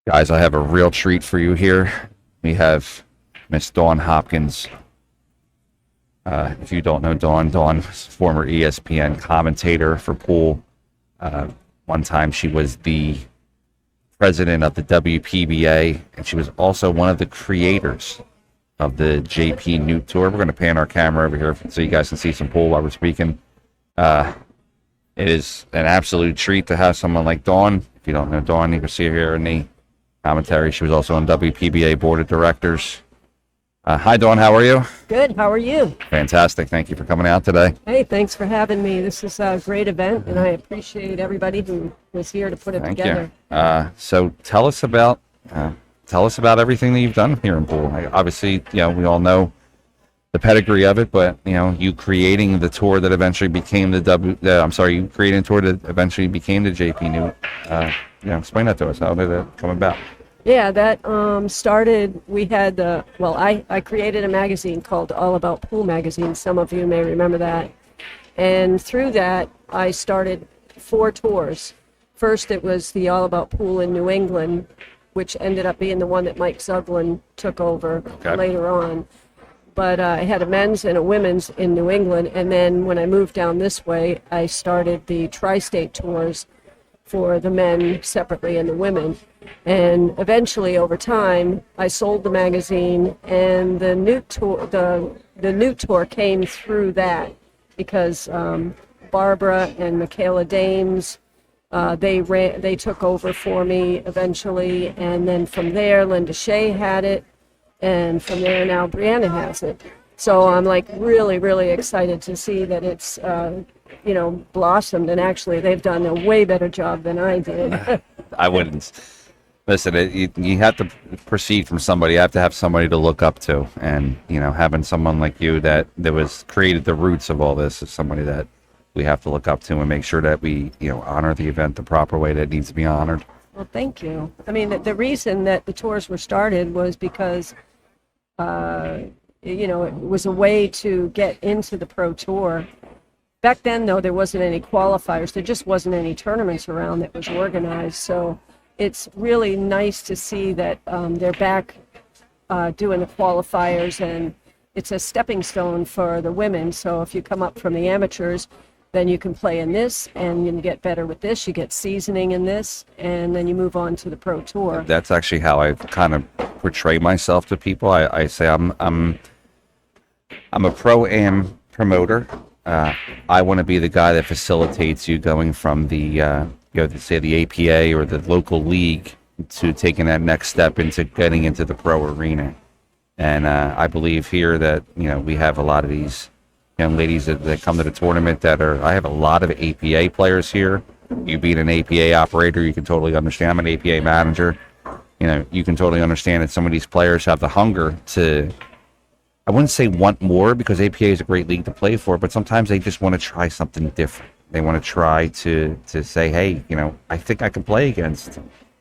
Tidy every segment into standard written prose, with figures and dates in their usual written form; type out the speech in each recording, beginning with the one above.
Guys, I have a real treat for you here. We have Miss Dawn Hopkins. If you don't know Dawn was former ESPN commentator for pool. One time she was the president of the WPBA, and she was also one of the creators of the JP Newt Tour. We're going to pan our camera over here so you guys can see some pool while we're speaking. It is an absolute treat to have someone like Dawn. If you don't know Dawn, you can see her here in the commentary. She was also on WPBA board of directors. Hi, Dawn. How are you? Good. How are you? Fantastic. Thank you for coming out today. Hey, thanks for having me. This is a great event, and I appreciate everybody who was here to put it together. So tell us about everything that you've done here in pool. Obviously, we all know the pedigree of it, but you creating the tour that eventually became you creating a tour that eventually became the JP Newt. Explain that to us. How did that come about? Yeah, that started, we had, I created a magazine called All About Pool Magazine. Some of you may remember that. And through that, I started 4 tours. First, it was the All About Pool in New England, which ended up being the one that Mike Zuglin took over later on. But I had a men's and a women's in New England. And then when I moved down this way, I started the tri-state tours for the men separately and the women. And eventually, over time, I sold the magazine, and the Newt tour, the Newt tour came through that because Barbara and Michaela Dames, they took over for me eventually, and then from there, Linda Shea had it, and from there now Brianna has it. So I'm like really, really excited to see that it's blossomed, and actually they've done a way better job than I did. I wouldn't. Listen, you have to proceed from somebody. You have to have somebody to look up to, and having someone like you that was created the roots of all this is somebody that we have to look up to and make sure that we honor the event the proper way that it needs to be honored. Well, thank you. I mean, the reason that the tours were started was because it was a way to get into the pro tour. Back then, though, there wasn't any qualifiers. There just wasn't any tournaments around that was organized. So it's really nice to see that they're back doing the qualifiers, and it's a stepping stone for the women. So if you come up from the amateurs, then you can play in this, and you can get better with this. You get seasoning in this, and then you move on to the pro tour. That's actually how I kind of portray myself to people. I say I'm a pro-am promoter. I want to be the guy that facilitates you going from the say the APA or the local league to taking that next step into getting into the pro arena. And I believe here that we have a lot of these young ladies that come to the tournament I have a lot of APA players here. You being an APA operator, you can totally understand. I'm an APA manager. You can totally understand that some of these players have the hunger to, I wouldn't say want more, because APA is a great league to play for, but sometimes they just want to try something different. They want to try to say, hey, I think I can play against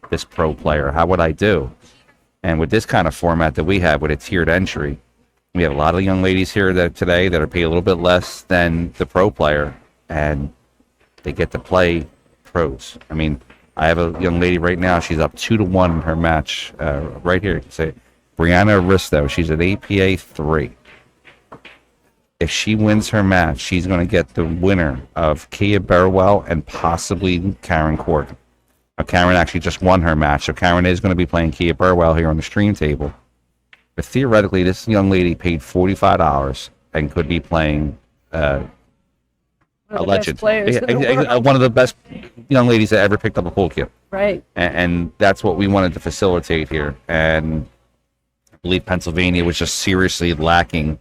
this pro player. How would I do? And with this kind of format that we have with a tiered entry, we have a lot of young ladies here today that are paid a little bit less than the pro player, and they get to play pros. I mean, I have a young lady right now. She's up 2-1 in her match right here. You can say Brianna Aristo. She's at APA 3. If she wins her match, she's going to get the winner of Kia Burwell and possibly Karen Corr. Now, Karen actually just won her match, so Karen is going to be playing Kia Burwell here on the stream table. But theoretically, this young lady paid $45 and could be playing a legend. One of the best young ladies that ever picked up a pool cue. Right. And that's what we wanted to facilitate here. And I believe Pennsylvania was just seriously lacking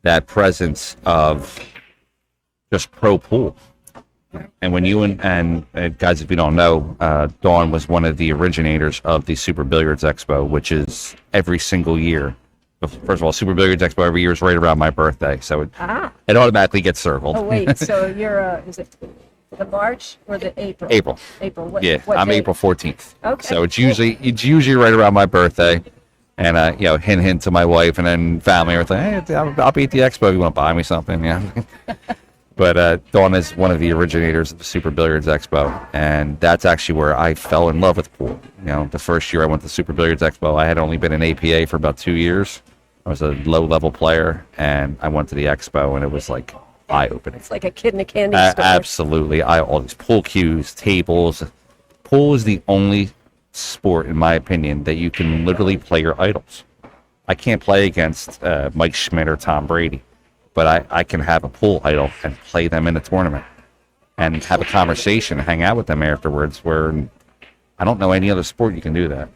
that presence of just pro pool. And when you and guys, if you don't know, Dawn was one of the originators of the Super Billiards Expo, which is every single year. First of all, Super Billiards Expo every year is right around my birthday, so it automatically gets circled. Oh wait, so you're is it the March or the April? April. What I'm date? April 14th. Okay. So it's usually right around my birthday, and hint to my wife and then family. Everything. Hey, I'll be at the expo if you want to buy me something. Yeah. But Dawn is one of the originators of the Super Billiards Expo, and that's actually where I fell in love with pool. The first year I went to the Super Billiards Expo, I had only been in APA for about 2 years. I was a low-level player, and I went to the expo, and it was like eye-opening. It's like a kid in a candy store. Absolutely. All these pool cues, tables. Pool is the only sport, in my opinion, that you can literally play your idols. I can't play against Mike Schmidt or Tom Brady, but I can have a pool idol and play them in a tournament and have a conversation and hang out with them afterwards, where I don't know any other sport you can do that.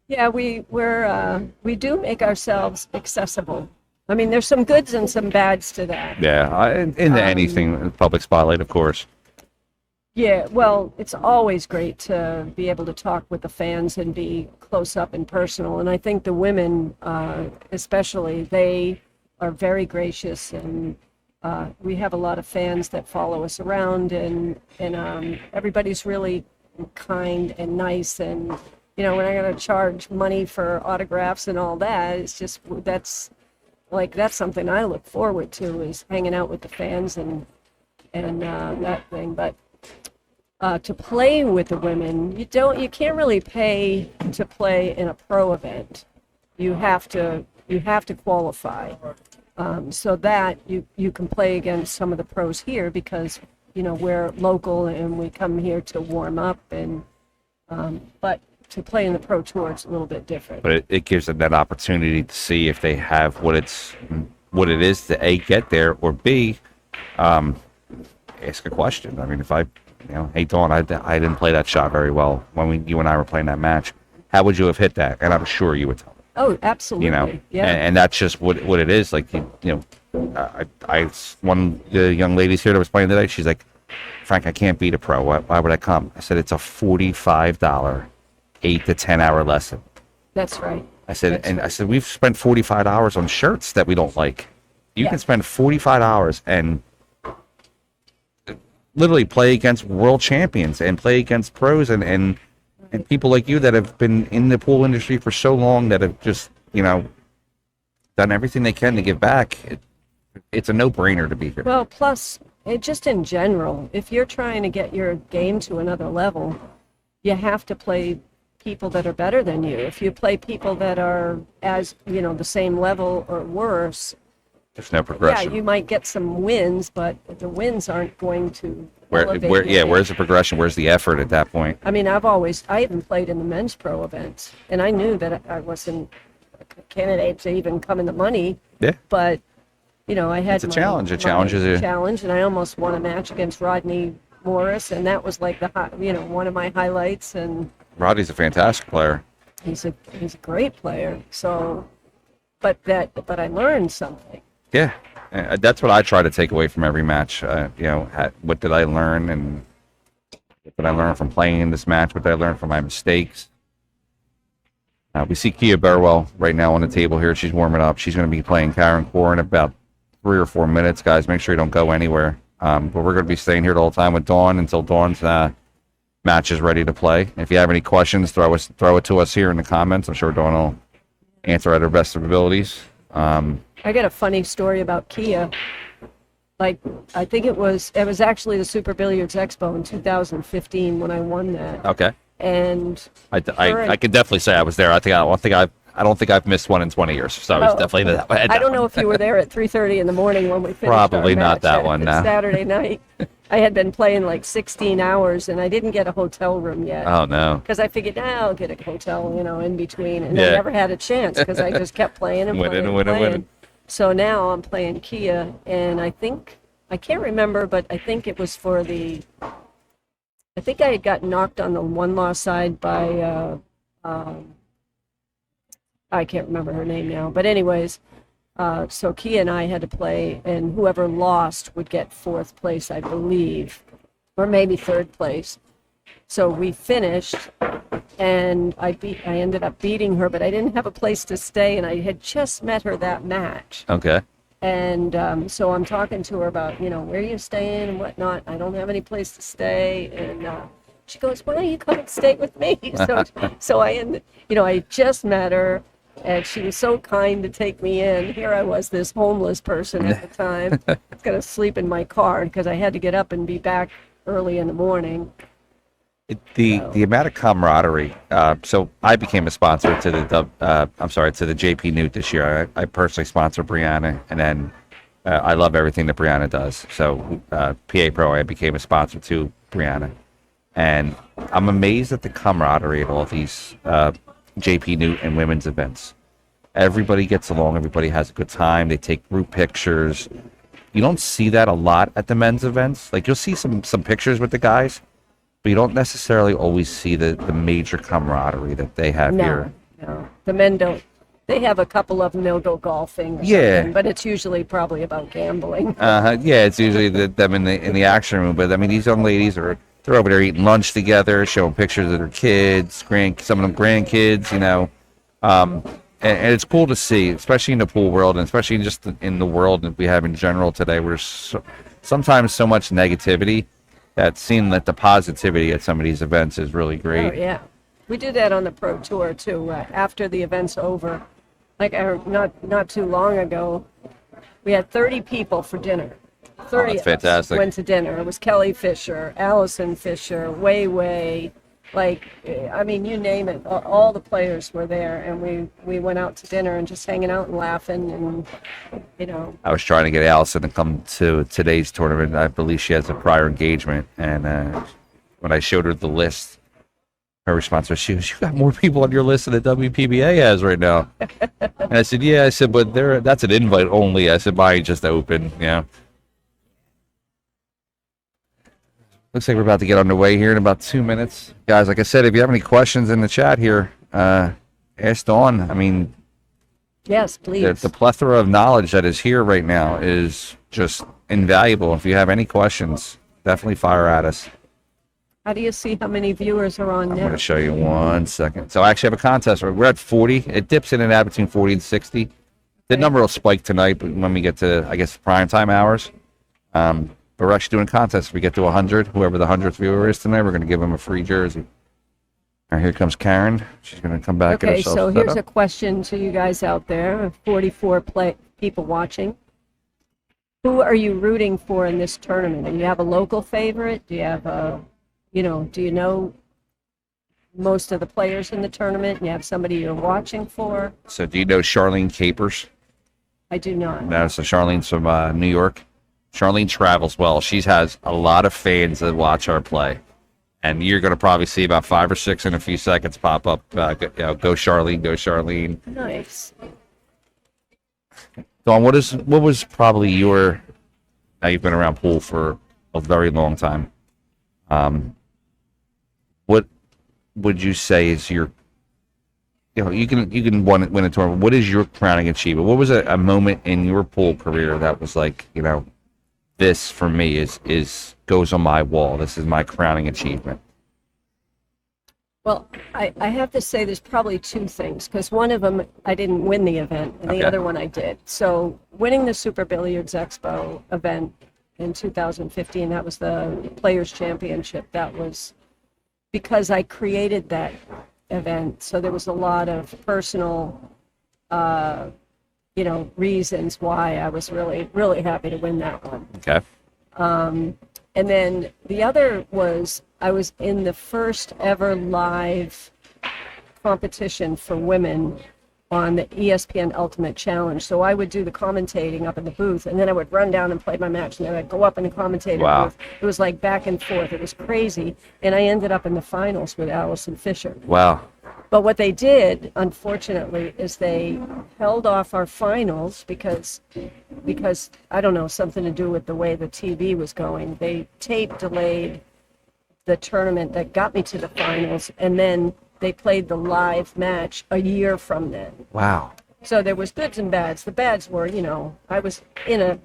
Yeah, we do make ourselves accessible. I mean, there's some goods and some bads to that. Yeah, into anything, public spotlight, of course. Yeah, well, it's always great to be able to talk with the fans and be close up and personal. And I think the women, especially, they are very gracious, and we have a lot of fans that follow us around, and everybody's really kind and nice. And we're not going to charge money for autographs and all that. It's just that's something I look forward to, is hanging out with the fans and that thing. But to play with the women, you can't really pay to play in a pro event. You have to qualify, so that you can play against some of the pros here, because we're local and we come here to warm up, and but to play in the pro tour, it's a little bit different. But it gives them that opportunity to see if they have what it is to A, get there, or B, ask a question. I mean, if hey Dawn, I didn't play that shot very well when you and I were playing that match. How would you have hit that? And I'm sure you would tell me. Oh, absolutely. Yeah. And that's just what it is. Like, one of the young ladies here that was playing today, she's like, Frank, I can't beat a pro. Why would I come? I said, it's a $45 8 to 10 hour lesson. That's right. I said, we've spent 45 hours on shirts that we don't like. You can spend 45 hours and literally play against world champions and play against pros and people like you that have been in the pool industry for so long, that have just, done everything they can to give back. It's a no-brainer to be here. Well, plus, just in general, if you're trying to get your game to another level, you have to play people that are better than you. If you play people that are as, the same level or worse, there's no progression. Yeah, you might get some wins, but the wins aren't going to elevate you. Where's the progression? Where's the effort at that point? I mean, I even played in the men's pro events, and I knew that I wasn't a candidate to even come in the money. Yeah. But, I had it's a challenge. A challenge is a challenge, and I almost won a match against Rodney Morris, and that was like one of my highlights. And Rodney's a fantastic player. He's a great player. So, but I learned something. Yeah, that's what I try to take away from every match. What did I learn, and what did I learn from playing in this match? What did I learn from my mistakes? We see Kia Burwell right now on the table here. She's warming up. She's going to be playing Corr in about 3 or 4 minutes, guys. Make sure you don't go anywhere. But we're going to be staying here the whole time with Dawn until Dawn's match is ready to play. If you have any questions, throw it to us here in the comments. I'm sure Dawn will answer at her best of abilities. I got a funny story about Kia. Like, I think it was actually the Super Billiards Expo in 2015 when I won that. Okay. And I can definitely say I was there. I don't think I've missed one in 20 years. So I was definitely that. I don't know if you were there at 3:30 in the morning when we finished. Probably our not match that one. No. Saturday night. I had been playing like 16 hours, and I didn't get a hotel room yet. Oh no! Because I figured, I'll get a hotel, in between, and I never had a chance because I just kept playing and winning. So now I'm playing Kia, and I can't remember, but I think it was for I think I had gotten knocked on the one-loss side by, I can't remember her name now, but anyways, so Kia and I had to play, and whoever lost would get 4th place, I believe, or maybe 3rd place. So we finished, and I ended up beating her, but I didn't have a place to stay, and I had just met her that match. Okay. And so I'm talking to her about, where you staying and whatnot. I don't have any place to stay, and she goes, "Why don't you come and stay with me?" So I I just met her. And she was so kind to take me in. Here I was, this homeless person at the time. I was going to sleep in my car because I had to get up and be back early in the morning. The amount of camaraderie. So I became a sponsor to to the JP Newt this year. I personally sponsor Brianna, and then I love everything that Brianna does. So PA Pro, I became a sponsor to Brianna, and I'm amazed at the camaraderie at all these JP Newt and women's events. Everybody gets along. Everybody has a good time. They take group pictures. You don't see that a lot at the men's events. Like, you'll see some pictures with the guys, but you don't necessarily always see the major camaraderie that they have here. No, the men don't. They have a couple of them, they'll go golfing or something, but it's usually probably about gambling. Yeah, it's usually them in the action room. But I mean, these young ladies they're over there eating lunch together, showing pictures of their kids, some of them grandkids, you know. And it's cool to see, especially in the pool world, and especially just in the world that we have in general today, where there's sometimes so much negativity. That seeing that the positivity at some of these events is really great. Oh, yeah. We do that on the Pro Tour, too. After the event's over, like not too long ago, we had 30 people for dinner. 30 that's fantastic. Went to dinner. It was Kelly Fisher, Allison Fisher, Wei, like, I mean, you name it. All the players were there, and we went out to dinner and just hanging out and laughing, and, you know. I was trying to get Allison to come to today's tournament. I believe she has a prior engagement, and when I showed her the list, her response was, "You got more people on your list than the WPBA has right now." And I said, "Yeah." I said, "But that's an invite only." I said, "Mine just open." Yeah. Looks like we're about to get underway here in about 2 minutes. Guys, like I said, if you have any questions in the chat here, ask Dawn. I mean, yes, please. The plethora of knowledge that is here right now is just invaluable. If you have any questions, definitely fire at us. How do you see how many viewers are on now? I'm going to show you 1 second. So I actually have a contest. We're at 40. It dips in and out between 40 and 60. The number will spike tonight, but when we get to, I guess, prime time hours. But we're actually doing a contest. If we get to 100, whoever the 100th viewer is tonight, we're going to give them a free jersey. All right, here comes Karen. She's going to come back. Okay, so here's a question to you guys out there, 44 people watching. Who are you rooting for in this tournament? Do you have a local favorite? Do you have do you know most of the players in the tournament? You have somebody you're watching for? So do you know Charlene Capers? I do not. No, so Charlene's from New York. Charlene travels well. She has a lot of fans that watch her play. And you're going to probably see about 5 or 6 in a few seconds pop up. Go Charlene, go Charlene. Nice. Dawn, what was probably your... Now, you've been around pool for a very long time. What would you say is your... you can win a tournament. What is your crowning achievement? What was a moment in your pool career that was like, this for me is goes on my wall. This is my crowning achievement. Well, I have to say there's probably 2 things, because one of them I didn't win the event, and the other one I did. So winning the Super Billiards Expo event in 2015, that was the Players Championship. That was because I created that event. So there was a lot of personal reasons why I was really, really happy to win that one. Okay. And then the other was I was in the first ever live competition for women on the ESPN Ultimate Challenge. So I would do the commentating up in the booth, and then I would run down and play my match, and then I'd go up in the commentating booth. It was like back and forth. It was crazy. And I ended up in the finals with Allison Fisher. Wow. But what they did, unfortunately, is they held off our finals because I don't know, something to do with the way the TV was going. They tape delayed the tournament that got me to the finals, and then they played the live match a year from then. Wow. So there was goods and bads. The bads were, I was in a,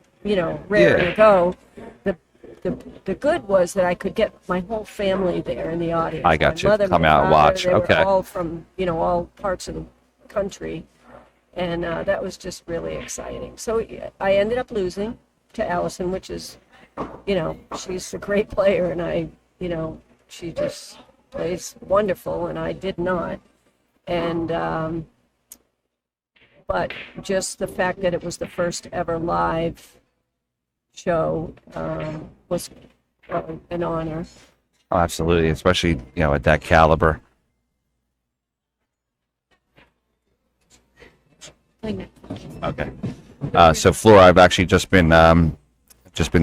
raring to go. The good was that I could get my whole family there in the audience. I got my you. mother, Come my out and father, watch. They Okay. were all from, all parts of the country. And that was just really exciting. So I ended up losing to Allison, which is, she's a great player, and she just plays wonderful, and I did not. And but just the fact that it was the first ever live show was an honor. Oh, absolutely, especially at that caliber. Okay. So Flora, I've actually just been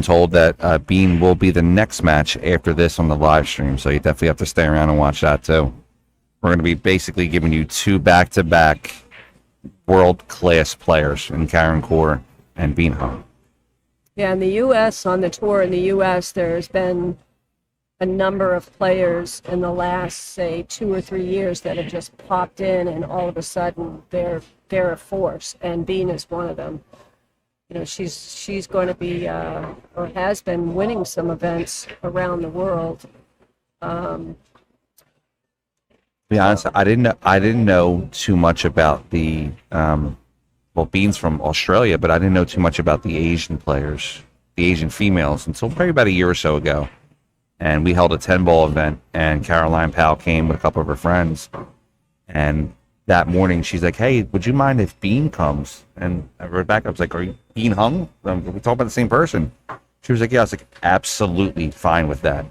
told that Bean will be the next match after this on the live stream, so you definitely have to stay around and watch that too. We're going to be basically giving you 2 back-to-back world-class players in Karen Corr and Bean Hung. Yeah, in the U.S., on the tour in the U.S., there's been a number of players in the last, say, 2 or 3 years that have just popped in, and all of a sudden they're a force, and Bean is one of them. She's going to be or has been winning some events around the world. To be honest, I didn't know too much about the Bean's from Australia, but I didn't know too much about the Asian players, the Asian females, until probably about a year or so ago. And we held a 10-ball event, and Caroline Powell came with a couple of her friends. And that morning, she's like, "Hey, would you mind if Bean comes?" And Rebecca was like, "Are you Bean Hung? Are we talking about the same person?" She was like, "Yeah." I was like, "Absolutely fine with that."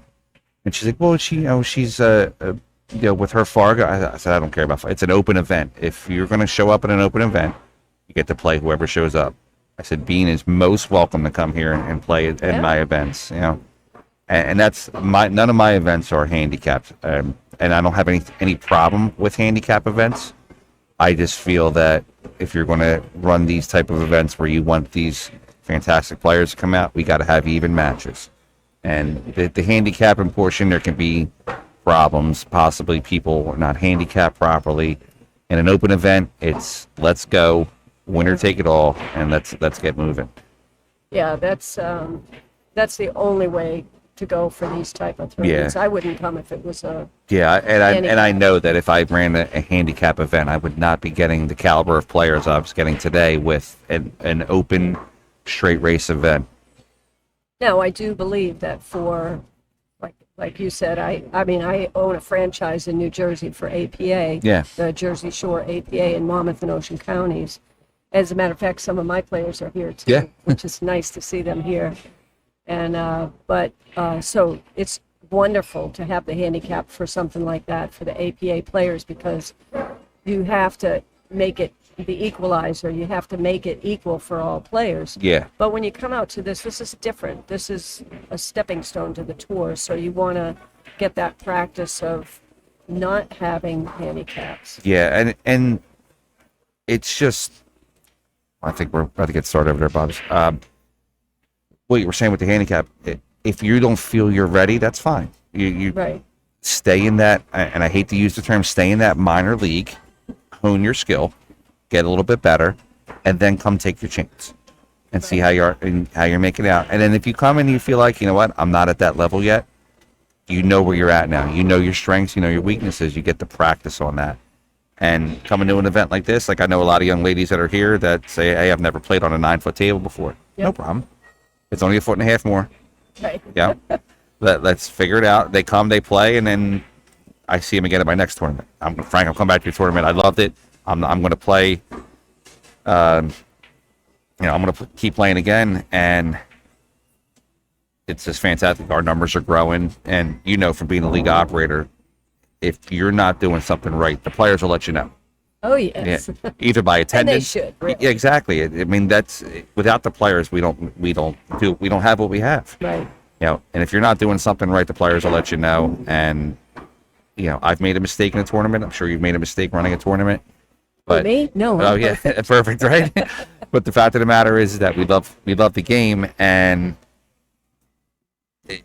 And she's like, "Well, she's with her Fargo." I said, "I don't care about. It's an open event. If you're going to show up at an open event, you get to play whoever shows up." I said, "Bean is most welcome to come here and play at my events." And that's none of my events are handicapped, and I don't have any problem with handicap events. I just feel that if you're going to run these type of events where you want these fantastic players to come out, we got to have even matches. And the handicapping portion, there can be problems, possibly people not handicapped properly. In an open event, it's let's go, winner take it all, and let's get moving. Yeah, that's the only way to go for these type of tournaments. Yeah. I wouldn't come if it was a I know that if I ran a handicap event, I would not be getting the caliber of players I was getting today with an open straight race event. Now, I do believe that for like you said, I own a franchise in New Jersey for APA, Yeah. the Jersey Shore APA in Monmouth and Ocean counties. As a matter of fact, some of my players are here too, Yeah. which is nice to see them here. And so it's wonderful to have the handicap for something like that for the APA players, because you have to make it the equalizer. You have to make it equal for all players. Yeah. But when you come out to this is different. This is a stepping stone to the tour. So you want to get that practice of not having handicaps. Yeah, and it's just, I think we're about to get started over there, Bobs. What you were saying with the handicap, if you don't feel you're ready, that's fine. You Right. stay in that, and I hate to use the term, stay in that minor league, hone your skill, get a little bit better, and then come take your chance and see how you're making it out. And then if you come and you feel like, you know what, I'm not at that level yet, you know where you're at now. You know your strengths, you know your weaknesses. You get to practice on that. And coming to an event like this, like I know a lot of young ladies that are here that say, "Hey, I've never played on a 9-foot table before." Yep. No problem. It's only 1.5 foot more. Right. Yeah. Let's figure it out. They come, they play, and then I see them again at my next tournament. I'll come back to your tournament. I loved it. I'm going to play. I'm going to keep playing again, and it's just fantastic. Our numbers are growing, and from being a league operator, if you're not doing something right, the players will let you know. Oh, yes. Yeah. Either by attendance. And they should. Really. Yeah, exactly. I mean, that's without the players, we don't have what we have. Right. And if you're not doing something right, the players will let you know. And I've made a mistake in a tournament. I'm sure you've made a mistake running a tournament. But me? No. Oh yeah, perfect, right? But the fact of the matter is that we love the game, and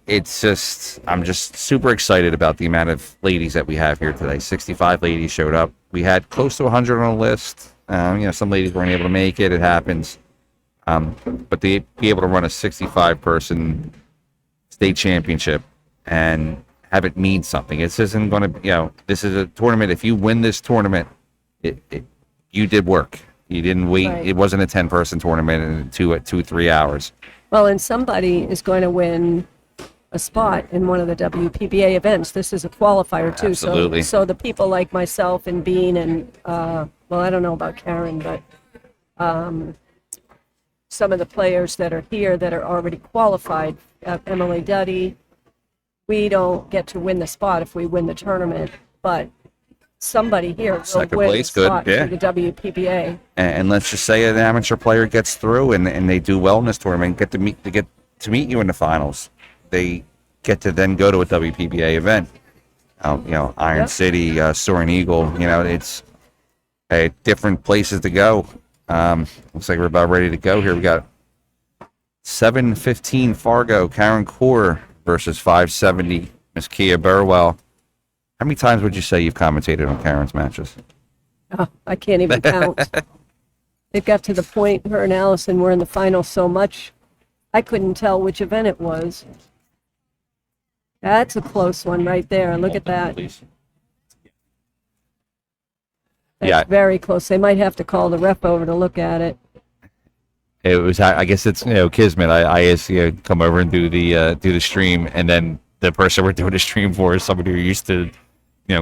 it's just, I'm just super excited about the amount of ladies that we have here today. 65 ladies showed up. We had close to 100 on the list. Some ladies weren't able to make it. It happens. But to be able to run a 65-person state championship and have it mean something. This isn't going to, this is a tournament. If you win this tournament, you did work. You didn't wait. Right. It wasn't a 10-person tournament in 3 hours. Well, and somebody is going to win a spot in one of the WPBA events. This is a qualifier too. Absolutely. So the people like myself and Bean and I don't know about Karen, but Some of the players that are here that are already qualified, Emily Duddy, we don't get to win the spot if we win the tournament, but somebody here will Second win place, the good, spot yeah. for the WPBA. And let's just say an amateur player gets through and they do well in this tournament, get to meet you in the finals. They get to then go to a WPBA event. Iron Yep. City, Soaring Eagle. It's different places to go. Looks like we're about ready to go here. We got 7:15 Fargo, Karen Corr versus 5:70 Miss Kia Burwell. How many times would you say you've commentated on Karen's matches? Oh, I can't even count. It got to the point, her and Allison were in the final so much, I couldn't tell which event it was. That's a close one right there. Look at that. Please. That's Yeah. very close. They might have to call the ref over to look at it. It was. I guess it's kismet. I asked come over and do the stream, and then the person we're doing the stream for is somebody who used to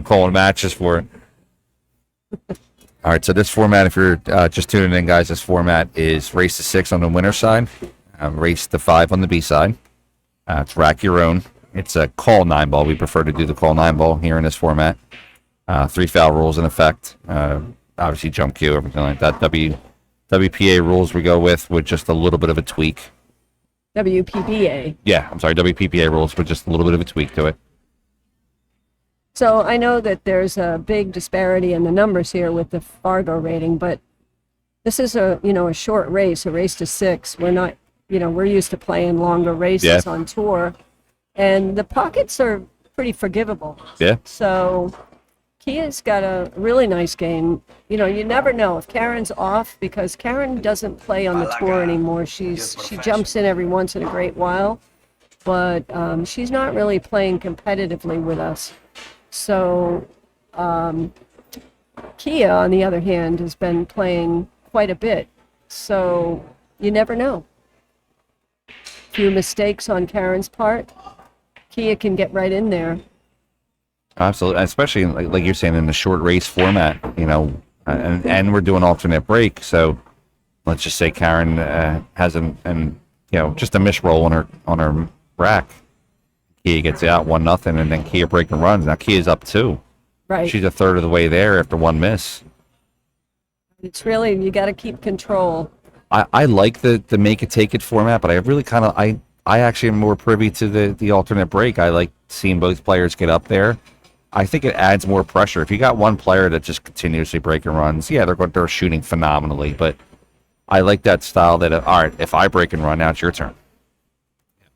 calling matches for. All right, so this format, if you're just tuning in, guys, this format is race to 6 on the winner's side, race to 5 on the B side. It's rack your own. It's a call 9 ball. We prefer to do the call 9 ball here in this format. 3 foul rules in effect. Obviously, jump cue, everything like that. WPA rules we go with just a little bit of a tweak. WPBA. Yeah, I'm sorry, WPPA rules with just a little bit of a tweak to it. So I know that there's a big disparity in the numbers here with the Fargo rating, but this is a short race, a race to 6. We're not, we're used to playing longer races on tour, and the pockets are pretty forgivable. Yeah. So Kia's got a really nice game. You never know if Karen's off, because Karen doesn't play on the tour anymore. She jumps in every once in a great while, but she's not really playing competitively with us. So Kia, on the other hand, has been playing quite a bit. So you never know. Few mistakes on Karen's part, Kia can get right in there. Absolutely, especially like you're saying in the short race format, and we're doing alternate break. So let's just say Karen has just a misroll on her rack. Kia gets out 1-0, and then Kia break and runs. Now Kia's up 2. Right. She's a third of the way there after 1 miss. It's really, you got to keep control. I like the make it take it format, but I really I actually am more privy to the alternate break. I like seeing both players get up there. I think it adds more pressure. If you got one player that just continuously break and runs, yeah, they're shooting phenomenally, but I like that style that all right, if I break and run, now it's your turn.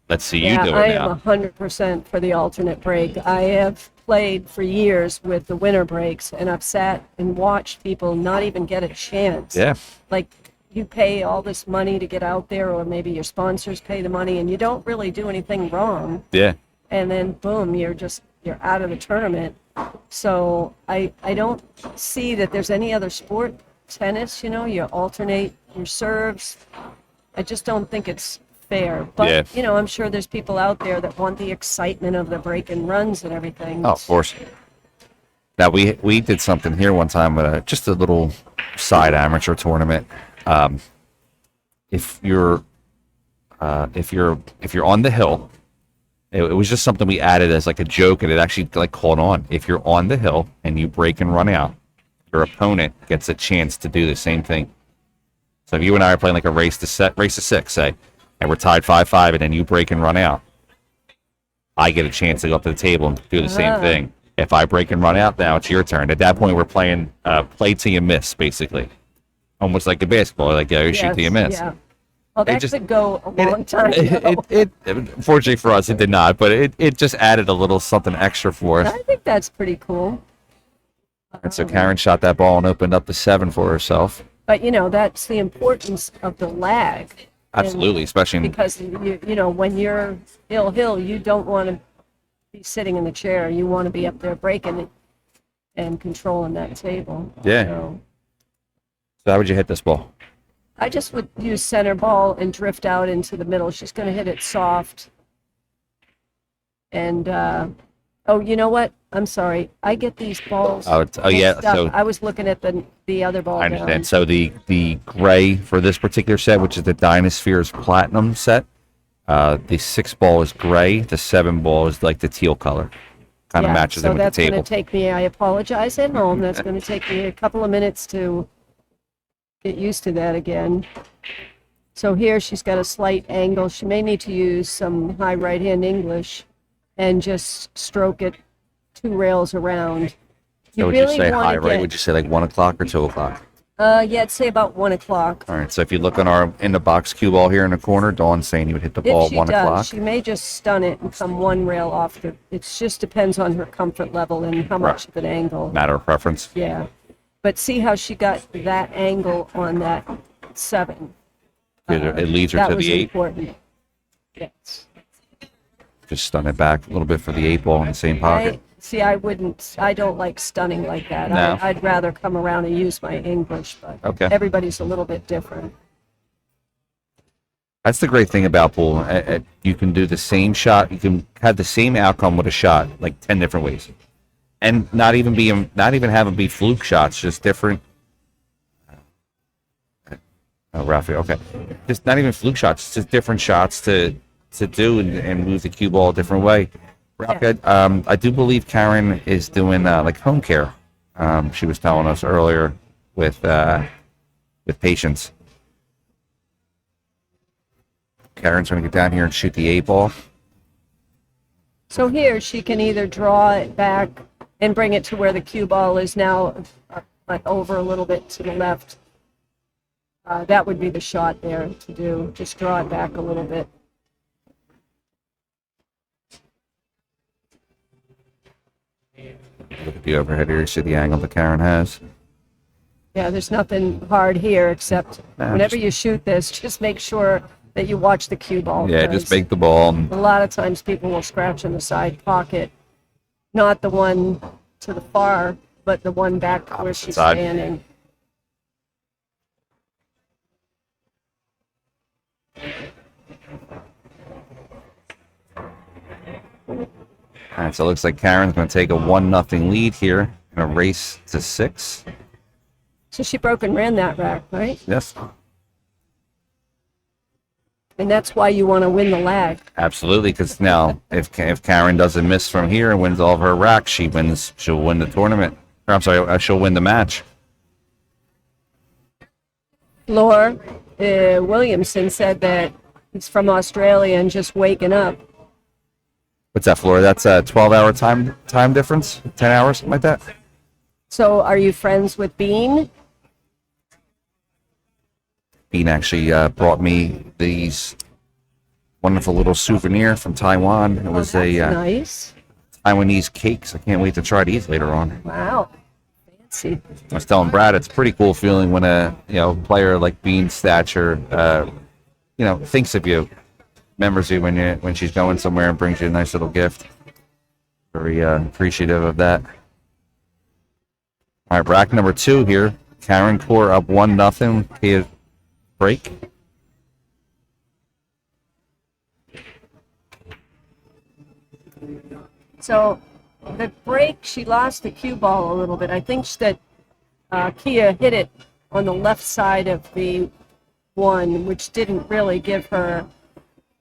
Let's see you do it now. I am 100% for the alternate break. I have played for years with the winter breaks, and I've sat and watched people not even get a chance. Yeah. Like, you pay all this money to get out there, or maybe your sponsors pay the money, and you don't really do anything wrong. Yeah. And then, boom, you're out of the tournament. So I don't see that there's any other sport. Tennis, you alternate your serves. I just don't think it's fair. But, I'm sure there's people out there that want the excitement of the break and runs and everything. Oh, of course. Now, we did something here one time with just a little side amateur tournament. If you're on the hill, it was just something we added as like a joke, and it actually caught on. If you're on the hill and you break and run out, your opponent gets a chance to do the same thing. So if you and I are playing like a race to 6, say, and we're tied 5-5, and then you break and run out, I get a chance to go up to the table and do the same thing. If I break and run out, now it's your turn. At that point, we're playing play till you miss, basically. Almost like a basketball, you shoot till you miss. Yeah. Well, that could go a long time. Fortunately for us, it did not, but it just added a little something extra for us. I think that's pretty cool. And so Karen shot that ball and opened up the 7 for herself. But, that's the importance of the lag. Absolutely, especially because when you're hill, you don't want to be sitting in the chair. You want to be up there breaking it and controlling that table. Yeah. So how would you hit this ball? I just would use center ball and drift out into the middle. She's going to hit it soft. And Oh, you know what? I'm sorry. I get these balls. Yeah. mixed up. So I was looking at the other ball I down. understand. So the gray for this particular set, which is the Dynaspheres Platinum set, the 6 ball is gray. The 7 ball is like the teal color. Kind of Yeah, matches so in with the that's going table. to take me, I apologize at home, that's going to take me a couple of minutes to get used to that again. So here she's got a slight angle. She may need to use some high right-hand English and just stroke it 2 rails around. So would you say high right? Would you say like 1 o'clock or 2 o'clock? Yeah, I'd say about 1 o'clock. All right. So if you look on our in the box cue ball here in the corner, Dawn's saying you would hit the ball If at she 1 does, o'clock. she may just stun it and come 1 rail off the. It just depends on her comfort level and how much of an angle. Matter of preference. Yeah, but see how she got that angle on that 7. It leads her That to was the 8. important. Yes. Just stun it back a little bit for the 8 ball in the same pocket. I don't like stunning like that. No. I'd rather come around and use my English, but Okay. everybody's a little bit different. That's the great thing about pool. You can do the same shot. You can have the same outcome with a shot, like 10 different ways, and not even have them be fluke shots, just different. Oh, Rafael. Okay, just not even fluke shots, just different shots to do and move the cue ball a different way. Rafael, I do believe Karen is doing like home care. She was telling us earlier with patients. Karen's going to get down here and shoot the 8 ball. So here she can either draw it back and bring it to where the cue ball is now, over a little bit to the left. That would be the shot there to do. Just draw it back a little bit. Look at the overhead here. You see the angle that Karen has. Yeah, there's nothing hard here except whenever just- you shoot this, just make sure that you watch the cue ball. Yeah, just because make the ball. And a lot of times people will scratch in the side pocket, not the one to the far, but the one back where she's side. standing. all right, so it looks like Karen's going to take a 1-0 lead here in a race to 6. So she broke and ran that rack, right? Yes, And that's why you want to win the lag. absolutely. Because now, if Karen doesn't miss from here and wins all of her racks, she'll win the tournament. Or, I'm sorry, she'll win the match. Laura Williamson said that he's from Australia and just waking up. What's that, Flora? That's a 12-hour time difference, 10 hours, something like that. So are you friends with Bean? Bean actually brought me these wonderful little souvenir from Taiwan. It was That's a nice. Taiwanese cakes. I can't wait to try these later on. Wow. Fancy. I was telling Brad, it's a pretty cool feeling when a player like Bean's stature, thinks of you, remembers you when she's going somewhere and brings you a nice little gift. Very appreciative of that. All right, rack number 2 here. Karen Corr up 1-0. Pay a break. So the break, she lost the cue ball a little bit. I think that Kia hit it on the left side of the 1, which didn't really give her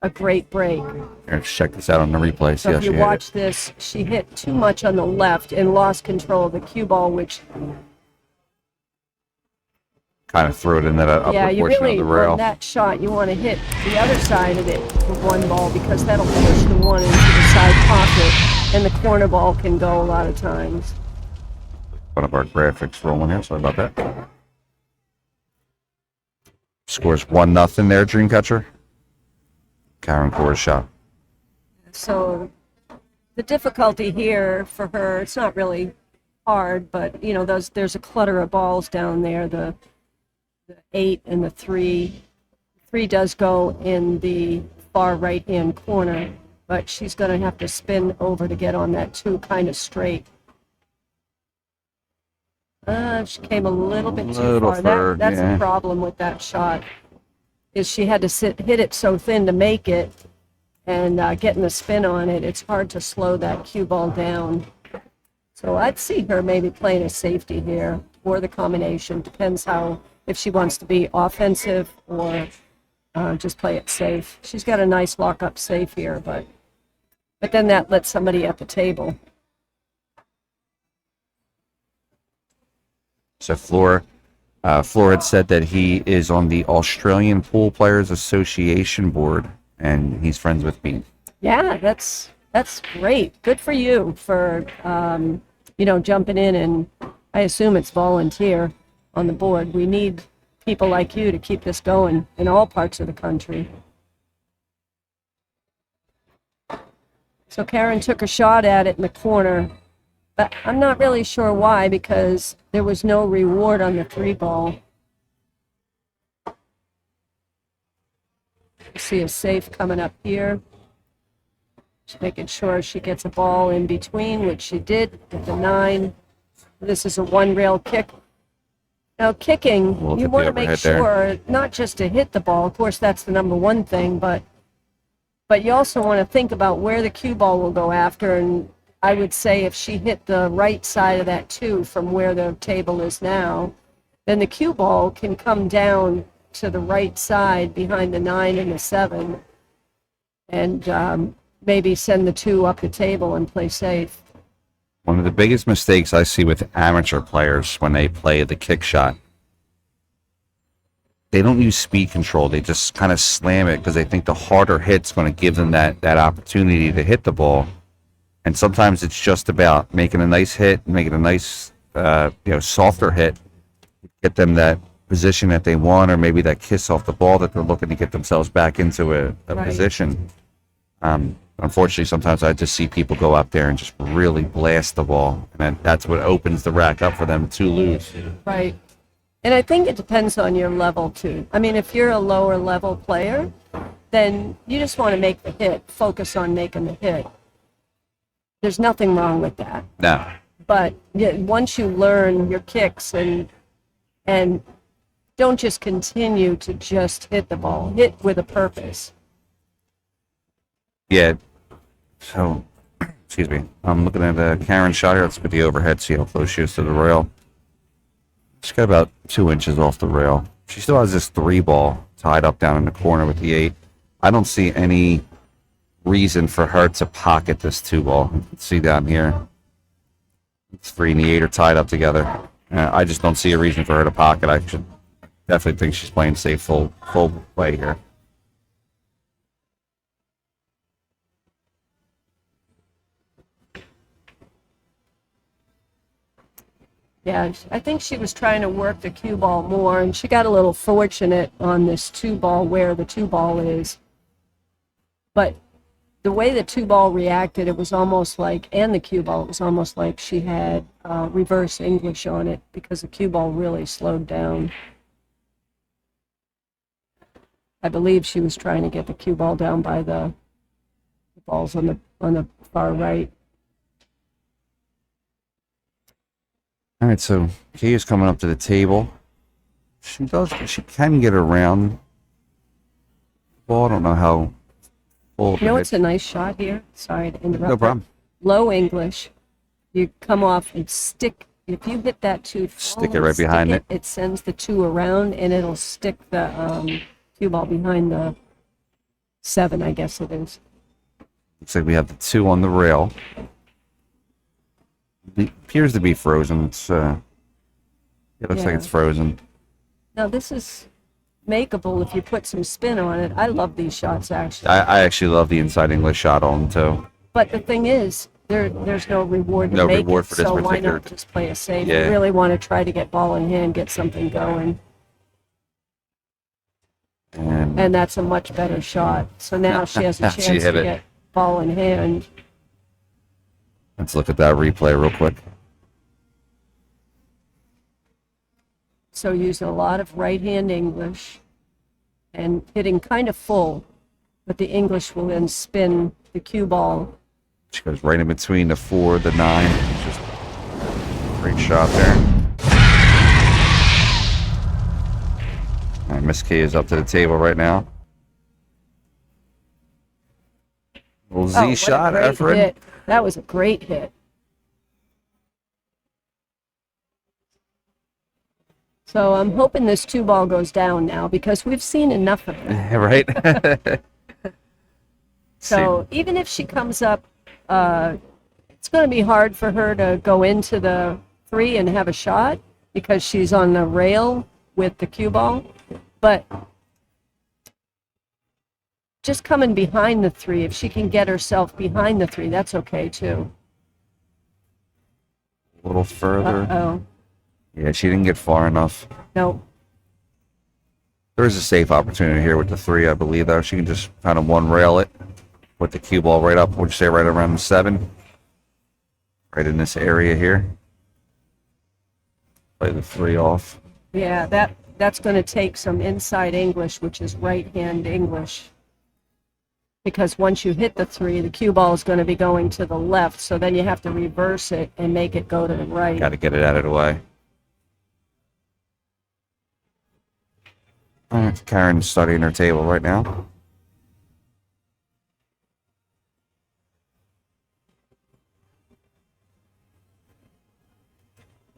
a great break. Here, let's check this out on the replay. So See how if she you hit watch it. this, she hit too much on the left and lost control of the cue ball, which Kind of threw it in that upper you portion really, of the rail. on that shot, you want to hit the other side of it with 1 ball because that'll push the 1 into the side pocket, and the corner ball can go a lot of times. One of our graphics rolling here. Sorry about that. Scores 1-0 there, Dreamcatcher. Karen Corr's shot. So the difficulty here for her, it's not really hard, but there's a clutter of balls down there. The 8 and the 3. 3 does go in the far right-hand corner, but she's going to have to spin over to get on that 2 kind of straight. She came a little bit too far. That's yeah. the problem with that shot, is she had to hit it so thin to make it, and getting the spin on it, it's hard to slow that cue ball down. So I'd see her maybe playing a safety here, or the combination. Depends how, if she wants to be offensive or just play it safe. She's got a nice lock-up safe here, but then that lets somebody at the table. So Floor had said that he is on the Australian Pool Players Association board, and he's friends with me. Yeah, that's great. Good for you for jumping in, and I assume it's volunteer on the board. We need people like you to keep this going in all parts of the country. So Karen took a shot at it in the corner, but I'm not really sure why, because there was no reward on the 3-ball. See a safe coming up here. Just making sure she gets a ball in between, which she did with the 9. This is a 1-rail kick. Now, kicking, you want to make sure not just to hit the ball. Of course, that's the number one thing, but you also want to think about where the cue ball will go after. And I would say if she hit the right side of that 2 from where the table is now, then the cue ball can come down to the right side behind the 9 and the 7, and maybe send the 2 up the table and play safe. One of the biggest mistakes I see with amateur players when they play the kick shot, they don't use speed control. They just kind of slam it because they think the harder hit's going to give them that opportunity to hit the ball. And sometimes it's just about making a nice hit, making a nice, softer hit, get them that position that they want, or maybe that kiss off the ball that they're looking to get themselves back into a Right. position. Unfortunately, sometimes I just see people go up there and just really blast the ball, and then that's what opens the rack up for them to lose. Right. And I think it depends on your level, too. I mean, if you're a lower level player, then you just want to make the hit, focus on making the hit. There's nothing wrong with that. No. But once you learn your kicks and don't just continue to just hit the ball, hit with a purpose. Yeah. So, excuse me. I'm looking at Karen's shot here. Let's put the overhead, see how close she is to the rail. She's got about 2 inches off the rail. She still has this 3-ball tied up down in the corner with the 8. I don't see any reason for her to pocket this 2-ball. You can see down here. It's 3 and the 8 are tied up together. I just don't see a reason for her to pocket. I should definitely think she's playing safe full play here. Yeah, I think she was trying to work the cue ball more, and she got a little fortunate on this 2-ball where the 2-ball is. But the way the 2-ball reacted, it was almost like, and the cue ball, it was almost like she had reverse English on it, because the cue ball really slowed down. I believe she was trying to get the cue ball down by the balls on the far right. All right, so Kia's coming up to the table. She can get around the ball. I don't know how full. You know, it's a nice shot here. Sorry to interrupt. No problem. Low English. You come off and stick. If you hit that 2, Stick it right behind it. It sends the 2 around, and it'll stick the cue ball behind the 7, I guess it is. Looks like we have the 2 on the rail. It appears to be frozen. It looks like it's frozen. Now this is makeable if you put some spin on it. I love these shots, actually. I actually love the inside English shot on too. But the thing is, there's no reward to No make reward it, for this so why particular- not just play a safe? Yeah. You really want to try to get ball in hand, get something going. And that's a much better shot. So now she has a She chance hit to it. get ball in hand. Let's look at that replay real quick. So using a lot of right-hand English and hitting kind of full, but the English will then spin the cue ball. She goes right in between the 4, the 9. It's just a great shot there. All right, Miss K is up to the table right now. Little Z Oh, what shot, a great Efren. hit. That was a great hit. So I'm hoping this 2-ball goes down now because we've seen enough of that. Right? So even if she comes up, it's going to be hard for her to go into the 3 and have a shot because she's on the rail with the cue ball. But just coming behind the 3, if she can get herself behind the 3, that's okay too. A little further. Uh-oh. Yeah, she didn't get far enough. No. There's a safe opportunity here with the 3, I believe, though. She can just kind of one rail it with the cue ball right up, would you say right around the 7? Right in this area here. Play the 3 off. Yeah, that's going to take some inside English, which is right-hand English. Because once you hit the 3, the cue ball is going to be going to the left, so then you have to reverse it and make it go to the right. Got to get it out of the way. All right, Karen's studying her table right now.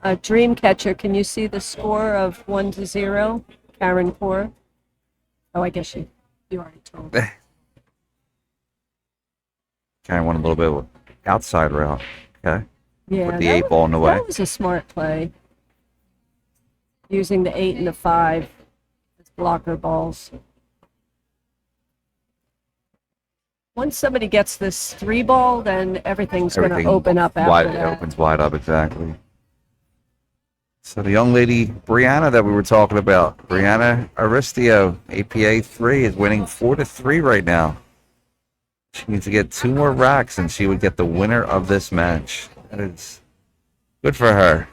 Dreamcatcher, can you see the score of 1-0? Karen Corr. Oh, I guess you already told me. Karen went a little bit outside rail. Okay. Yeah, with the 8 ball in the way. That was a smart play. Using the 8 and the 5 as blocker balls. Once somebody gets this 3 ball, then everything's going to open up after wide, that. It opens wide up, exactly. So the young lady, Brianna, that we were talking about, Brianna Aristio, APA 3, is winning 4-3 right now. She needs to get 2 more racks, and she would get the winner of this match. That is good for her.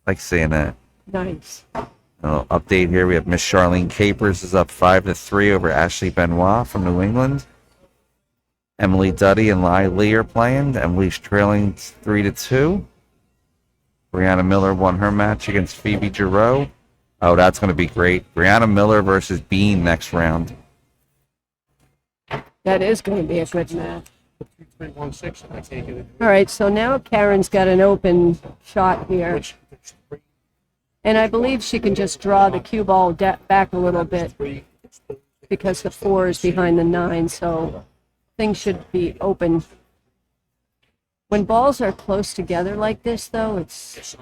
Like seeing that. Nice. Update here. We have Miss Charlene Capers is up 5-3 over Ashley Benoit from New England. Emily Duddy and Lai Lee are playing. Emily's trailing 3-2. Brianna Miller won her match against Phoebe Giroux. Oh, that's going to be great. Brianna Miller versus Bean next round. That is going to be a good match. All right, so now Karen's got an open shot here. And I believe she can just draw the cue ball back a little bit because the 4 is behind the 9, so things should be open. When balls are close together like this, though, it's...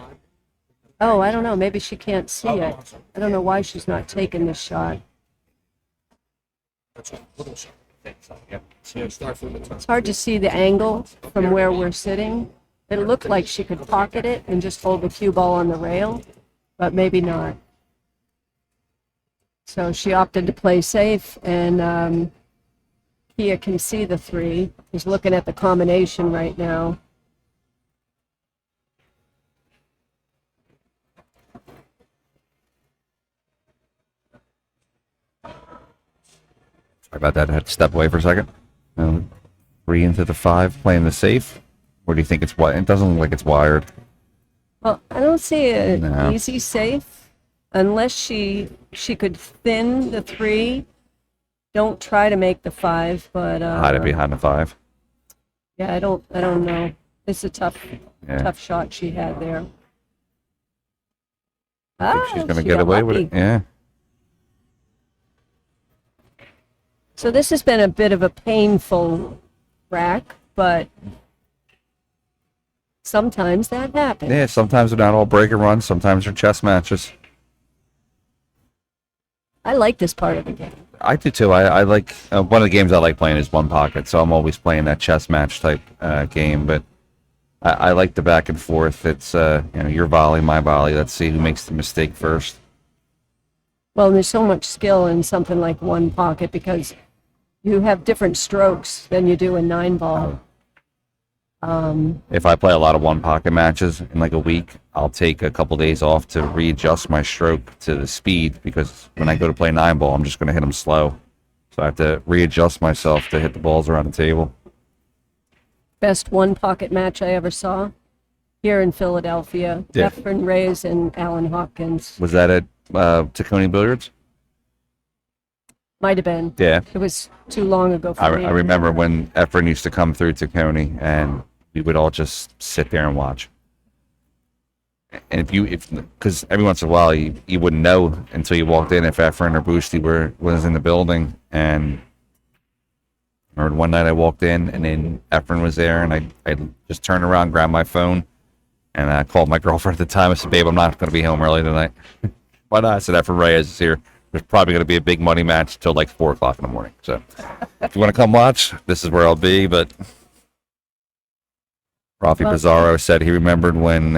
Oh, I don't know. Maybe she can't see it. I don't know why she's not taking this shot. It's hard to see the angle from where we're sitting. It looked like she could pocket it and just hold the cue ball on the rail, but maybe not. So she opted to play safe, and Kia can see the 3. He's looking at the combination right now. Sorry about that. I had to step away for a second. 3 into the 5, playing the safe. Or do you think it's wired? It doesn't look like it's wired. Well, I don't see an No. easy safe unless she could thin the 3. Don't try to make the 5, but Hide it behind the 5. yeah, I don't know. It's a tough shot she had there. I think she's going to she get got away with lucky. it. Yeah. So this has been a bit of a painful rack, but sometimes that happens. Yeah, sometimes they're not all break and run. Sometimes they're chess matches. I like this part of the game. I do too. I like one of the games I like playing is one pocket, so I'm always playing that chess match type game. But I like the back and forth. It's your volley, my volley. Let's see who makes the mistake first. Well, there's so much skill in something like one pocket because you have different strokes than you do in 9-ball. If I play a lot of one pocket matches in like a week, I'll take a couple days off to readjust my stroke to the speed because when I go to play 9-ball, I'm just going to hit them slow. So I have to readjust myself to hit the balls around the table. Best one pocket match I ever saw here in Philadelphia. Yeah. Efren Reyes and Alan Hopkins. Was that at Tacony Billiards? Might have been. Yeah. It was too long ago for me. I remember when Efren used to come through to Coney, and we would all just sit there and watch. And because every once in a while you wouldn't know until you walked in if Efren or Boosty was in the building. And I remember one night I walked in, and then Efren was there, and I just turned around, grabbed my phone, and I called my girlfriend at the time. I said, "Babe, I'm not going to be home early tonight." Why not? I said, "Efren Reyes is here. There's probably going to be a big money match till like 4 o'clock in the morning. So if you want to come watch, this is where I'll be." But Rafi Pizarro said he remembered when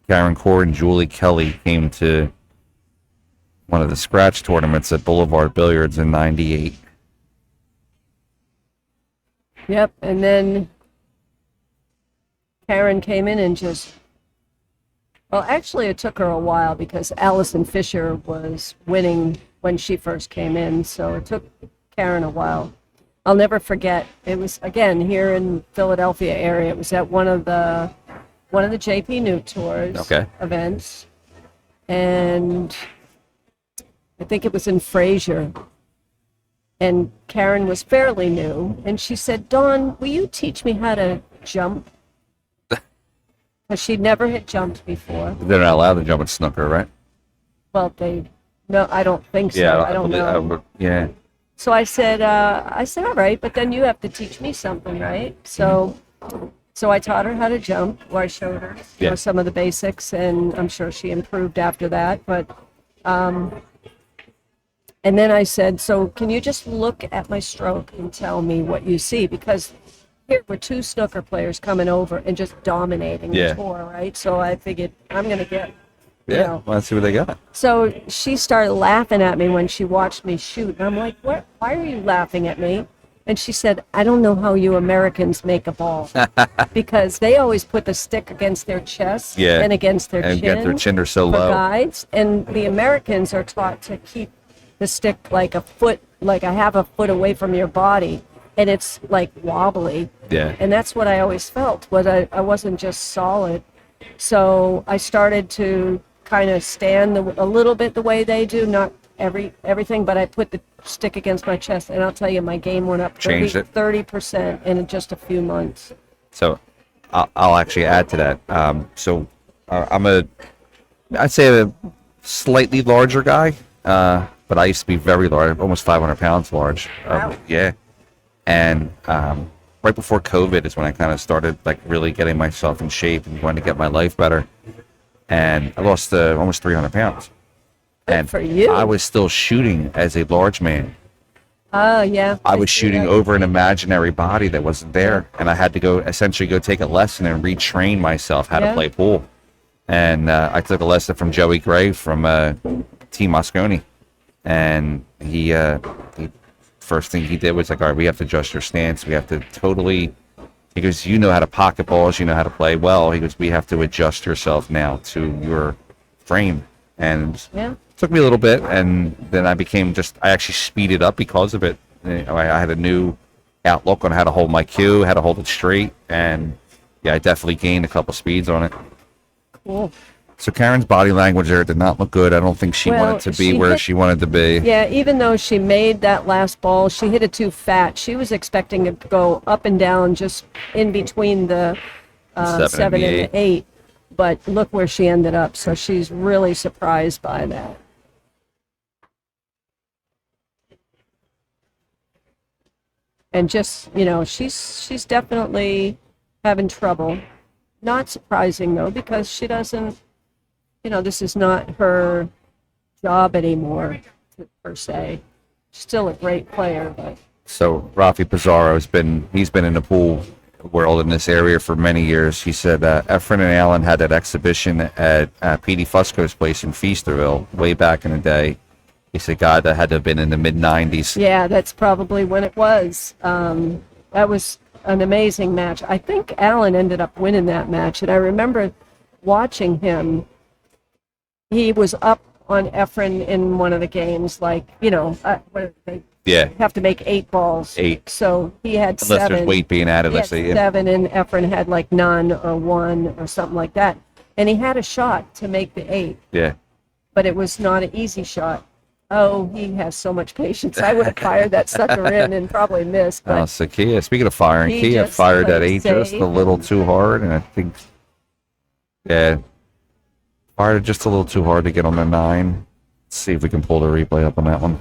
Karen Corr and Julie Kelly came to one of the scratch tournaments at Boulevard Billiards in '98. Yep, and then Karen came in and well, actually it took her a while because Allison Fisher was winning when she first came in, so it took Karen a while. I'll never forget, it was, again, here in Philadelphia area. It was at one of the JP Newt Tours events, and I think it was in Fraser. And Karen was fairly new, and she said, "Dawn, will you teach me how to jump?" Because she never had jumped before. They're not allowed to jump at snooker, right? Well, no, I don't think so. Yeah, I don't know. Yeah. So I said, all right, but then you have to teach me something, right? So I taught her how to jump, or I showed her some of the basics, and I'm sure she improved after that. But and then I said, "So can you just look at my stroke and tell me what you see?" Because here were 2 snooker players coming over and just dominating the tour, right? So I figured I'm going to get, well, let's see what they got. So she started laughing at me when she watched me shoot. And I'm like, "What? Why are you laughing at me?" And she said, "I don't know how you Americans make a ball." Because they always put the stick against their chest and against their chin. Get their chin are so for low. Guides. And the Americans are taught to keep the stick like a half a foot away from your body. And it's like wobbly. Yeah. And that's what I always felt, was I wasn't just solid. So I started to kind of stand a little bit the way they do, not everything, but I put the stick against my chest, and I'll tell you, my game went up 30% in just a few months. So I'll actually add to that. I'd say a slightly larger guy, but I used to be very large, almost 500 pounds large. Wow. Yeah. And right before COVID is when I kind of started like really getting myself in shape and wanting to get my life better. And I lost almost 300 pounds. And for you. I was still shooting as a large man. Oh, yeah. I was shooting over an imaginary body that wasn't there. And I had to essentially go take a lesson and retrain myself how to play pool. And I took a lesson from Joey Gray from Team Moscone. And he first thing he did was like, "All right, we have to adjust your stance. We have to he goes, you know how to pocket balls, you know how to play well." He goes, "We have to adjust yourself now to your frame." And it took me a little bit, and then I actually speeded up because of it. I had a new outlook on how to hold my cue, how to hold it straight, and I definitely gained a couple speeds on it. Cool. So Karen's body language there did not look good. I don't think she wanted to be where she wanted to be. Yeah, even though she made that last ball, she hit it too fat. She was expecting it to go up and down just in between the 7 and the 8. But look where she ended up. So she's really surprised by that. And just, she's definitely having trouble. Not surprising, though, because she doesn't, this is not her job anymore, per se. She's still a great player, but... So Rafi Pizarro's he's been in the pool world in this area for many years. He said Efren and Alan had that exhibition at Petey Fusco's place in Feasterville way back in the day. He said, God, that had to have been in the mid-'90s. Yeah, that's probably when it was. That was an amazing match. I think Alan ended up winning that match, and I remember watching him. He was up on Efren in one of the games, like, they have to make 8 balls. 8. So he had Unless 7. There's weight being added. He had 7, and Efren had like none or 1 or something like that. And he had a shot to make the 8. Yeah. But it was not an easy shot. Oh, he has so much patience. I would have fired that sucker in and probably missed, but So Kia, speaking of firing, he Kia just fired that plays 8 just safe. a little too hard, and I think, yeah, fired it just a little too hard to get on the 9. Let's see if we can pull the replay up on that one.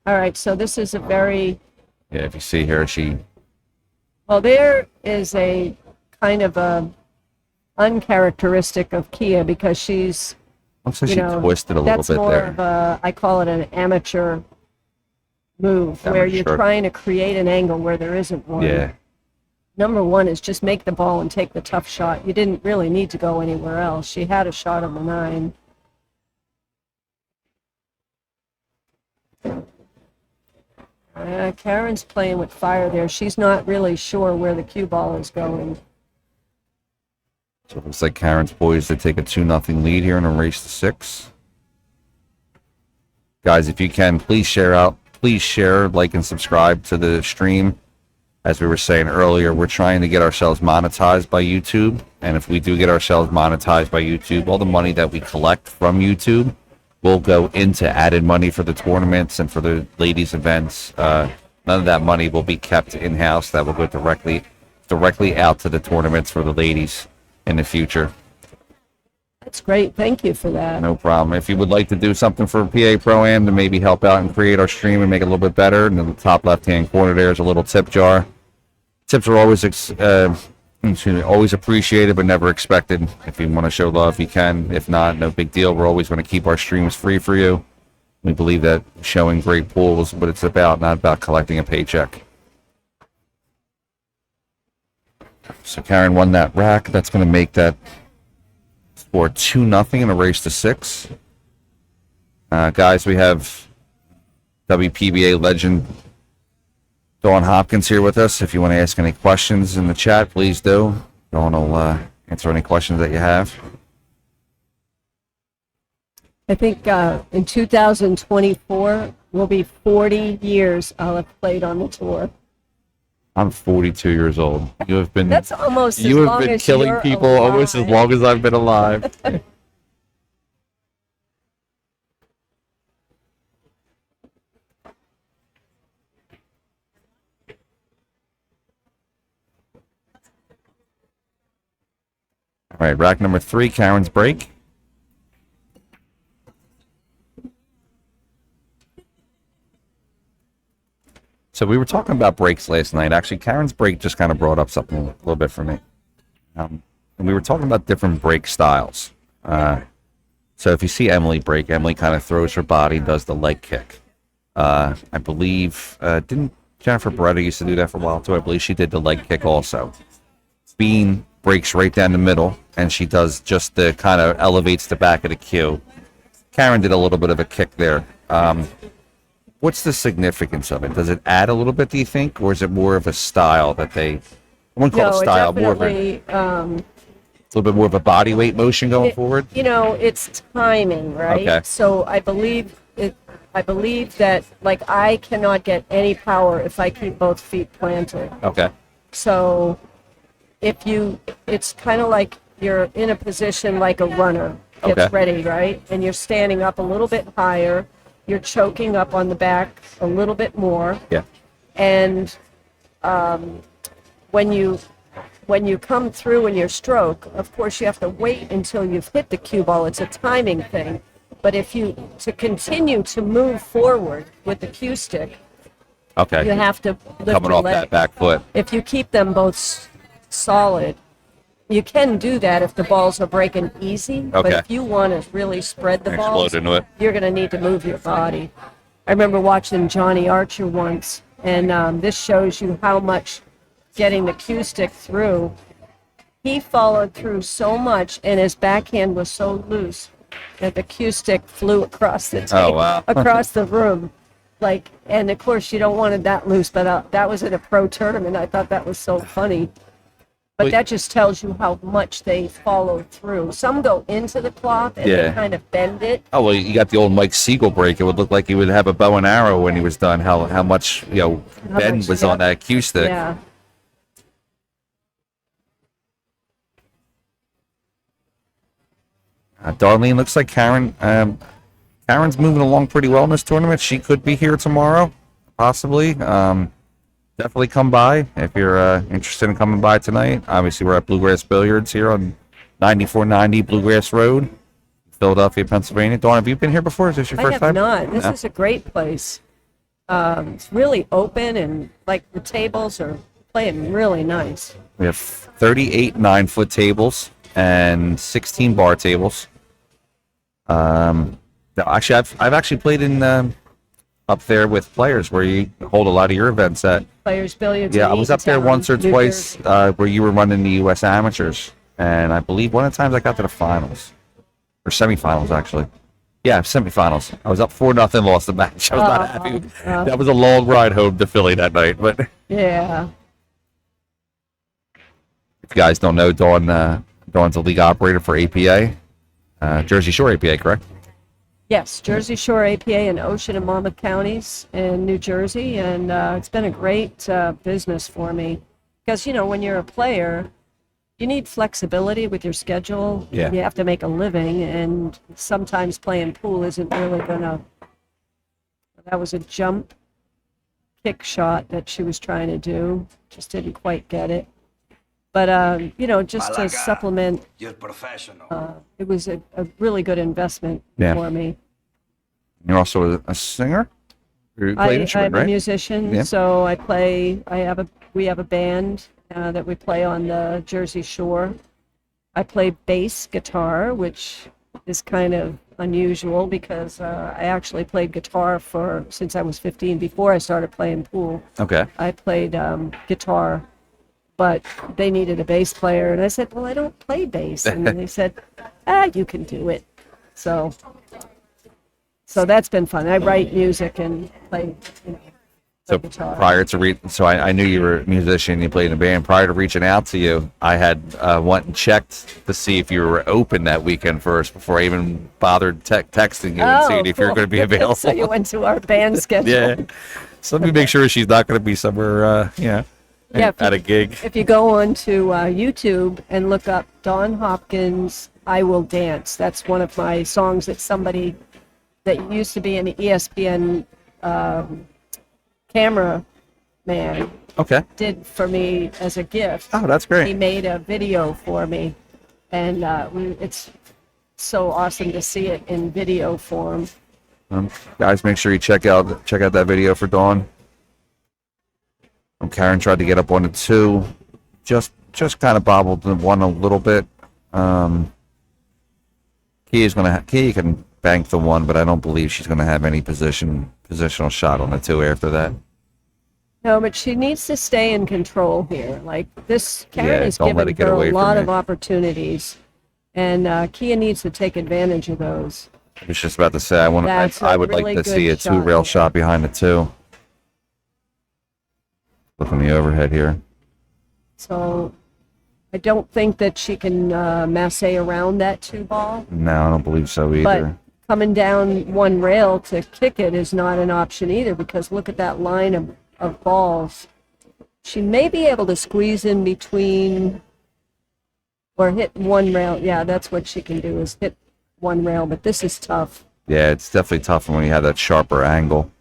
All right, so this is a very, Yeah, if you see here, she well, there is a kind of a uncharacteristic of Kia because she's, looks like you she know, twisted a little that's bit more there. of a, I call it an amateur move where you're Amateur. trying to create an angle where there isn't one. Yeah, Number one is just make the ball and take the tough shot. You didn't really need to go anywhere else. She had a shot on the 9. Karen's playing with fire there. She's not really sure where the cue ball is going. so it looks like Karen's poised to take a 2-0 lead here in a race to 6. Guys, if you can, please share, like, and subscribe to the stream. As we were saying earlier, we're trying to get ourselves monetized by YouTube. And if we do get ourselves monetized by YouTube, all the money that we collect from YouTube will go into added money for the tournaments and for the ladies' events. None of that money will be kept in-house. That will go directly out to the tournaments for the ladies in the future. That's great. Thank you for that. No problem. If you would like to do something for PA Pro-Am to maybe help out and create our stream and make it a little bit better, in the top left-hand corner there is a little tip jar. Tips are always always appreciated but never expected. If you want to show love, you can. If not, no big deal. We're always going to keep our streams free for you. We believe that showing great pool is what it's about, not about collecting a paycheck. So Karen won that rack. That's going to make that score 2-0 in a race to 6. Guys, we have WPBA legend Dawn Hopkins here with us. If you want to ask any questions in the chat, please do. Dawn will answer any questions that you have. I think in 2024 will be 40 years I'll have played on the tour. I'm 42 years old. You have been That's almost you as have long been as killing you're people alive. almost as long as I've been alive. All right, rack number 3, Karen's break. So we were talking about breaks last night. Actually, Karen's break just kind of brought up something a little bit for me. And we were talking about different break styles. So if you see Emily break, Emily kind of throws her body, does the leg kick. I believe, didn't Jennifer Beretta used to do that for a while too? I believe she did the leg kick also. Bean breaks right down the middle, and she does just the kind of elevates the back of the cue. Karen did a little bit of a kick there. What's the significance of it? Does it add a little bit, do you think, or is it more of a style that they? I wouldn't call it style, more of a little bit more of a body weight motion going forward. You know, it's timing, right? Okay. So I believe that like I cannot get any power if I keep both feet planted. Okay. So it's kind of like you're in a position like a runner gets Okay. ready, right? And you're standing up a little bit higher. You're choking up on the back a little bit more. Yeah. And when you come through in your stroke, of course you have to wait until you've hit the cue ball. It's a timing thing. But to continue to move forward with the cue stick, Okay. you have to lift Coming your off leg. that back foot. If you keep them both solid, you can do that if the balls are breaking easy. But Okay. if you want to really spread the balls, Explode into it. you're going to need to move your body. I remember watching Johnny Archer once, and this shows you how much getting the cue stick through. He followed through so much, and his backhand was so loose that the cue stick flew across the table, wow. across the room. And of course you don't want it that loose, but that was in a pro tournament. I thought that was so funny. But Well, that just tells you how much they follow through. Some go into the cloth and they Yeah. kind of bend it. Oh well, you got the old Mike Siegel break. It would look like he would have a bow and arrow when he was done. How much How bend much, was yeah. on that cue stick. Yeah. Darlene, looks like Karen's moving along pretty well in this tournament. She could be here tomorrow, possibly. Definitely come by if you're interested in coming by tonight. Obviously, we're at Bluegrass Billiards here on 9490 Bluegrass Road, Philadelphia, Pennsylvania. Dawn, have you been here before? Is this your first time? I have not. This is a great place. It's really open, and like the tables are playing really nice. We have 38 9-foot tables and 16 bar tables. Actually, I've actually played in up there with players where you hold a lot of your events at. Players Billiards. Yeah, I was up there once or twice where you were running the U.S. amateurs, and I believe one of the times I got to the finals or semifinals actually. Yeah, semifinals. I was up 4-0, lost the match. I was not happy. That was a long ride home to Philly that night, but yeah. If you guys don't know, Dawn's a league operator for APA, Jersey Shore APA, correct? Yes, Jersey Shore APA in Ocean and Monmouth counties in New Jersey, and it's been a great business for me because, when you're a player, you need flexibility with your schedule. Yeah. You have to make a living, and sometimes playing pool isn't really gonna. That was a jump kick shot that she was trying to do. Just didn't quite get it. But, just to supplement, you're professional. it was a really good investment for me. You're also a singer? You play an instrument, I'm right? a musician, Yeah. so we have a band that we play on the Jersey Shore. I play bass guitar, which is kind of unusual because I actually played guitar since I was 15, before I started playing pool. Okay. I played guitar, but they needed a bass player, and I said, well, I don't play bass. And they said, you can do it. So that's been fun. I write music and play, So guitar. prior to I knew you were a musician. You played in a band. Prior to reaching out to you, I had went and checked to see if you were open that weekend first before I even bothered texting you and seeing if you're going to be available. So you went to our band schedule. Yeah. So let me make sure she's not going to be somewhere, at a gig. If you go on to YouTube and look up Dawn Hopkins, I Will Dance. That's one of my songs that somebody that used to be an ESPN camera man Okay. did for me as a gift. Oh, that's great. He made a video for me, and it's so awesome to see it in video form. Guys, make sure you check out that video for Dawn. Karen tried to get up on the 2, just kind of bobbled the 1 a little bit. Kia can bank the 1, but I don't believe she's gonna have any positional shot on the 2 after that. No, but she needs to stay in control here. Like this, Karen is don't let giving it get her away a from lot you. of opportunities, and Kia needs to take advantage of those. I was just about to say That's I a would really like to good see a shot. 2-rail shot behind the 2. Look on the overhead here. So I don't think that she can masse around that 2 ball, No, I don't believe so but either. coming down 1 rail to kick it is not an option either, because look at that line of balls. She may be able to squeeze in between or hit 1 rail. Yeah, that's what she can do, is hit 1 rail, but this is tough. Yeah, it's definitely tough when you have that sharper angle.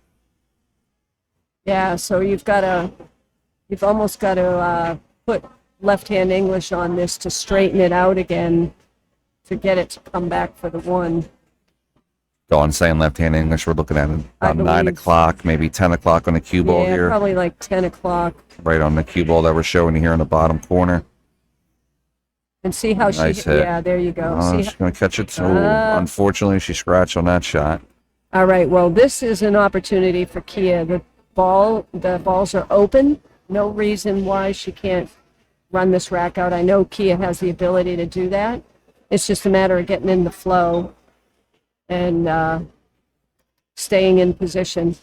Yeah, so you've almost got to put left-hand English on this to straighten it out again to get it to come back for the 1. Dawn saying left-hand English. We're looking at I about 9 believe. o'clock, maybe 10 o'clock on the cue ball Yeah, here. probably like 10 o'clock. Right on the cue ball that we're showing you here in the bottom corner. And see how Nice she, hit. yeah, there you go. Oh, See she's going to catch it. Unfortunately, she scratched on that shot. All right, well, this is an opportunity for Kia. The balls are open. No reason why she can't run this rack out. I know Kia has the ability to do that. It's just a matter of getting in the flow and staying in position.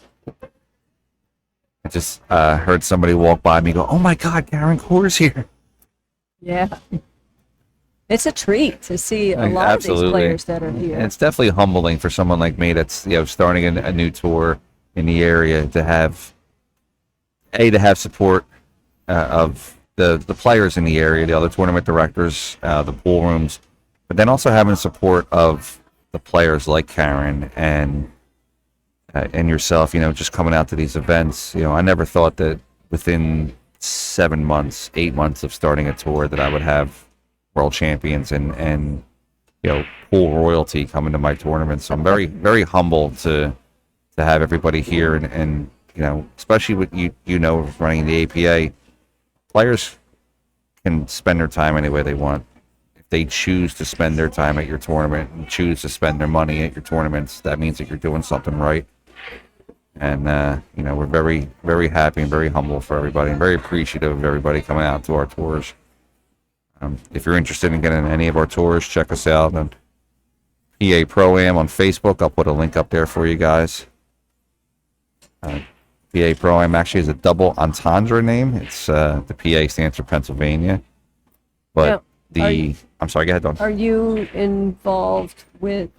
I just heard somebody walk by me go, "Oh my God, Karen Corr's here." Yeah. It's a treat to see a lot of these players that are here. And it's definitely humbling for someone like me that's starting a new tour in the area to have support of the players in the area, the other tournament directors, the pool rooms, but then also having support of the players like Karen and yourself, just coming out to these events. I never thought that within 7 months, 8 months of starting a tour that I would have world champions and pool royalty coming to my tournament. So I'm very, very humbled to have everybody here and especially with running the APA, players can spend their time any way they want. If they choose to spend their time at your tournament and choose to spend their money at your tournaments, that means that you're doing something right. And we're very, very happy and very humble for everybody, and very appreciative of everybody coming out to our tours. If you're interested in getting any of our tours, check us out on PA Pro-Am on Facebook. I'll put a link up there for you guys. PA Pro-Am actually is a double entendre name. It's the PA stands for Pennsylvania. But I'm sorry, go ahead, Dawn. Are you involved with,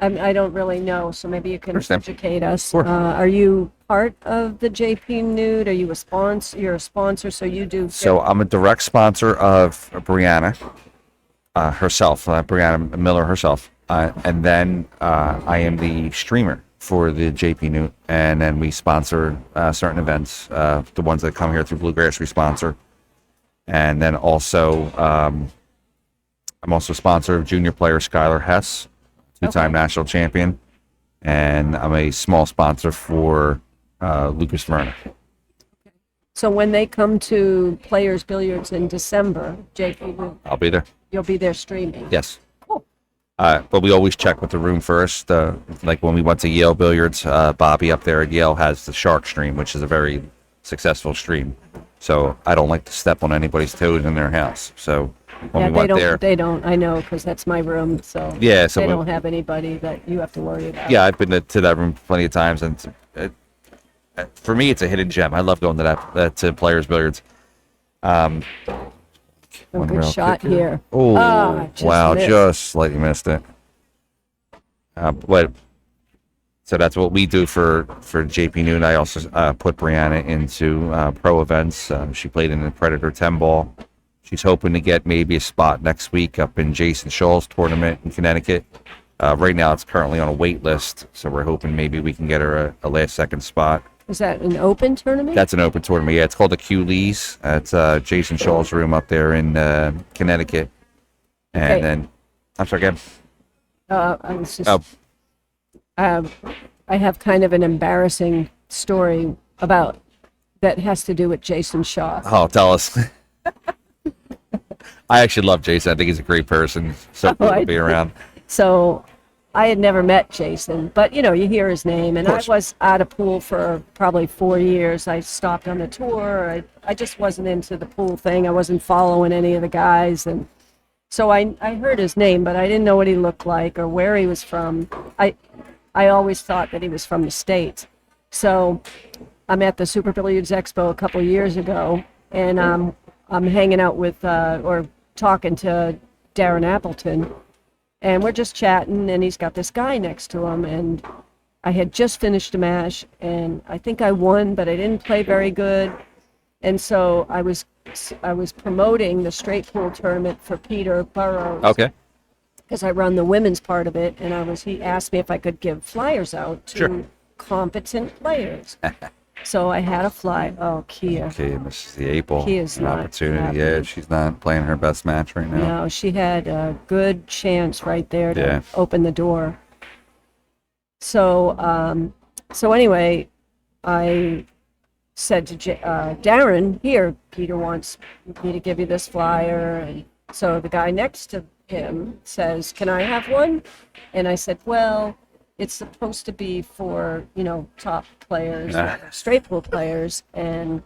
I don't really know, so maybe you can educate us. Sure. Are you part of the JP Nude? Are you a sponsor? You're a sponsor, so you do. So I'm a direct sponsor of Brianna herself, Brianna Miller herself. And then I am the streamer for the JP Nude. And then we sponsor certain events. The ones that come here through Bluegrass, we sponsor. And then also, I'm also a sponsor of junior player Skylar Hess, two-time national champion. And I'm a small sponsor for Lucas Verna. So when they come to Players Billiards in December, JP, I'll be there. You'll be there streaming. Yes. Cool. But we always check with the room first. Like when we went to Yale Billiards, Bobby up there at Yale has the Shark stream, which is a very successful stream. So I don't like to step on anybody's toes in their house. So when we went there, they don't. I know, because that's my room. So yeah, so they don't have anybody that you have to worry about. Yeah, I've been to that room plenty of times, and for me, it's a hidden gem. I love going to that to Players Billiards. A good shot here. Oh, wow, missed. just slightly missed it. But so that's what we do for JP Noon. I also put Brianna into pro events. She played in the Predator 10 ball. She's hoping to get maybe a spot next week up in Jason Scholl's tournament in Connecticut. Right now, it's currently on a wait list, so we're hoping maybe we can get her a last-second spot. Is that an open tournament? That's an open tournament. Yeah, it's called the Q Lees. It's Jason Scholl's room up there in Connecticut. And then, I'm sorry, again. I was just. I have kind of an embarrassing story about that has to do with Jason Shaw. Oh, tell us. I actually love Jason. I think he's a great person. So cool to be around. So I had never met Jason, but you hear his name, and I was out of pool for probably 4 years. I stopped on the tour. I just wasn't into the pool thing. I wasn't following any of the guys, and so I heard his name, but I didn't know what he looked like or where he was from. I always thought that he was from the States. So I'm at the Super Billiards Expo a couple of years ago, and I'm hanging out with or talking to Darren Appleton, and we're just chatting, and he's got this guy next to him, and I had just finished a match, and I think I won, but I didn't play very good, and so I was promoting the straight pool tournament for Peter Burrows. Okay. Because I run the women's part of it, and he asked me if I could give flyers out to competent players. So I had a fly. Oh, Kia. Okay, misses the 8 ball. Kia's an not opportunity. happy. Yeah, she's not playing her best match right now. No, she had a good chance right there to open the door. So, anyway, I said to Darren, "Here, Peter wants me to give you this flyer." And so the guy next to him says, "Can I have one?" And I said, "Well, it's supposed to be for top players, straight pool players." And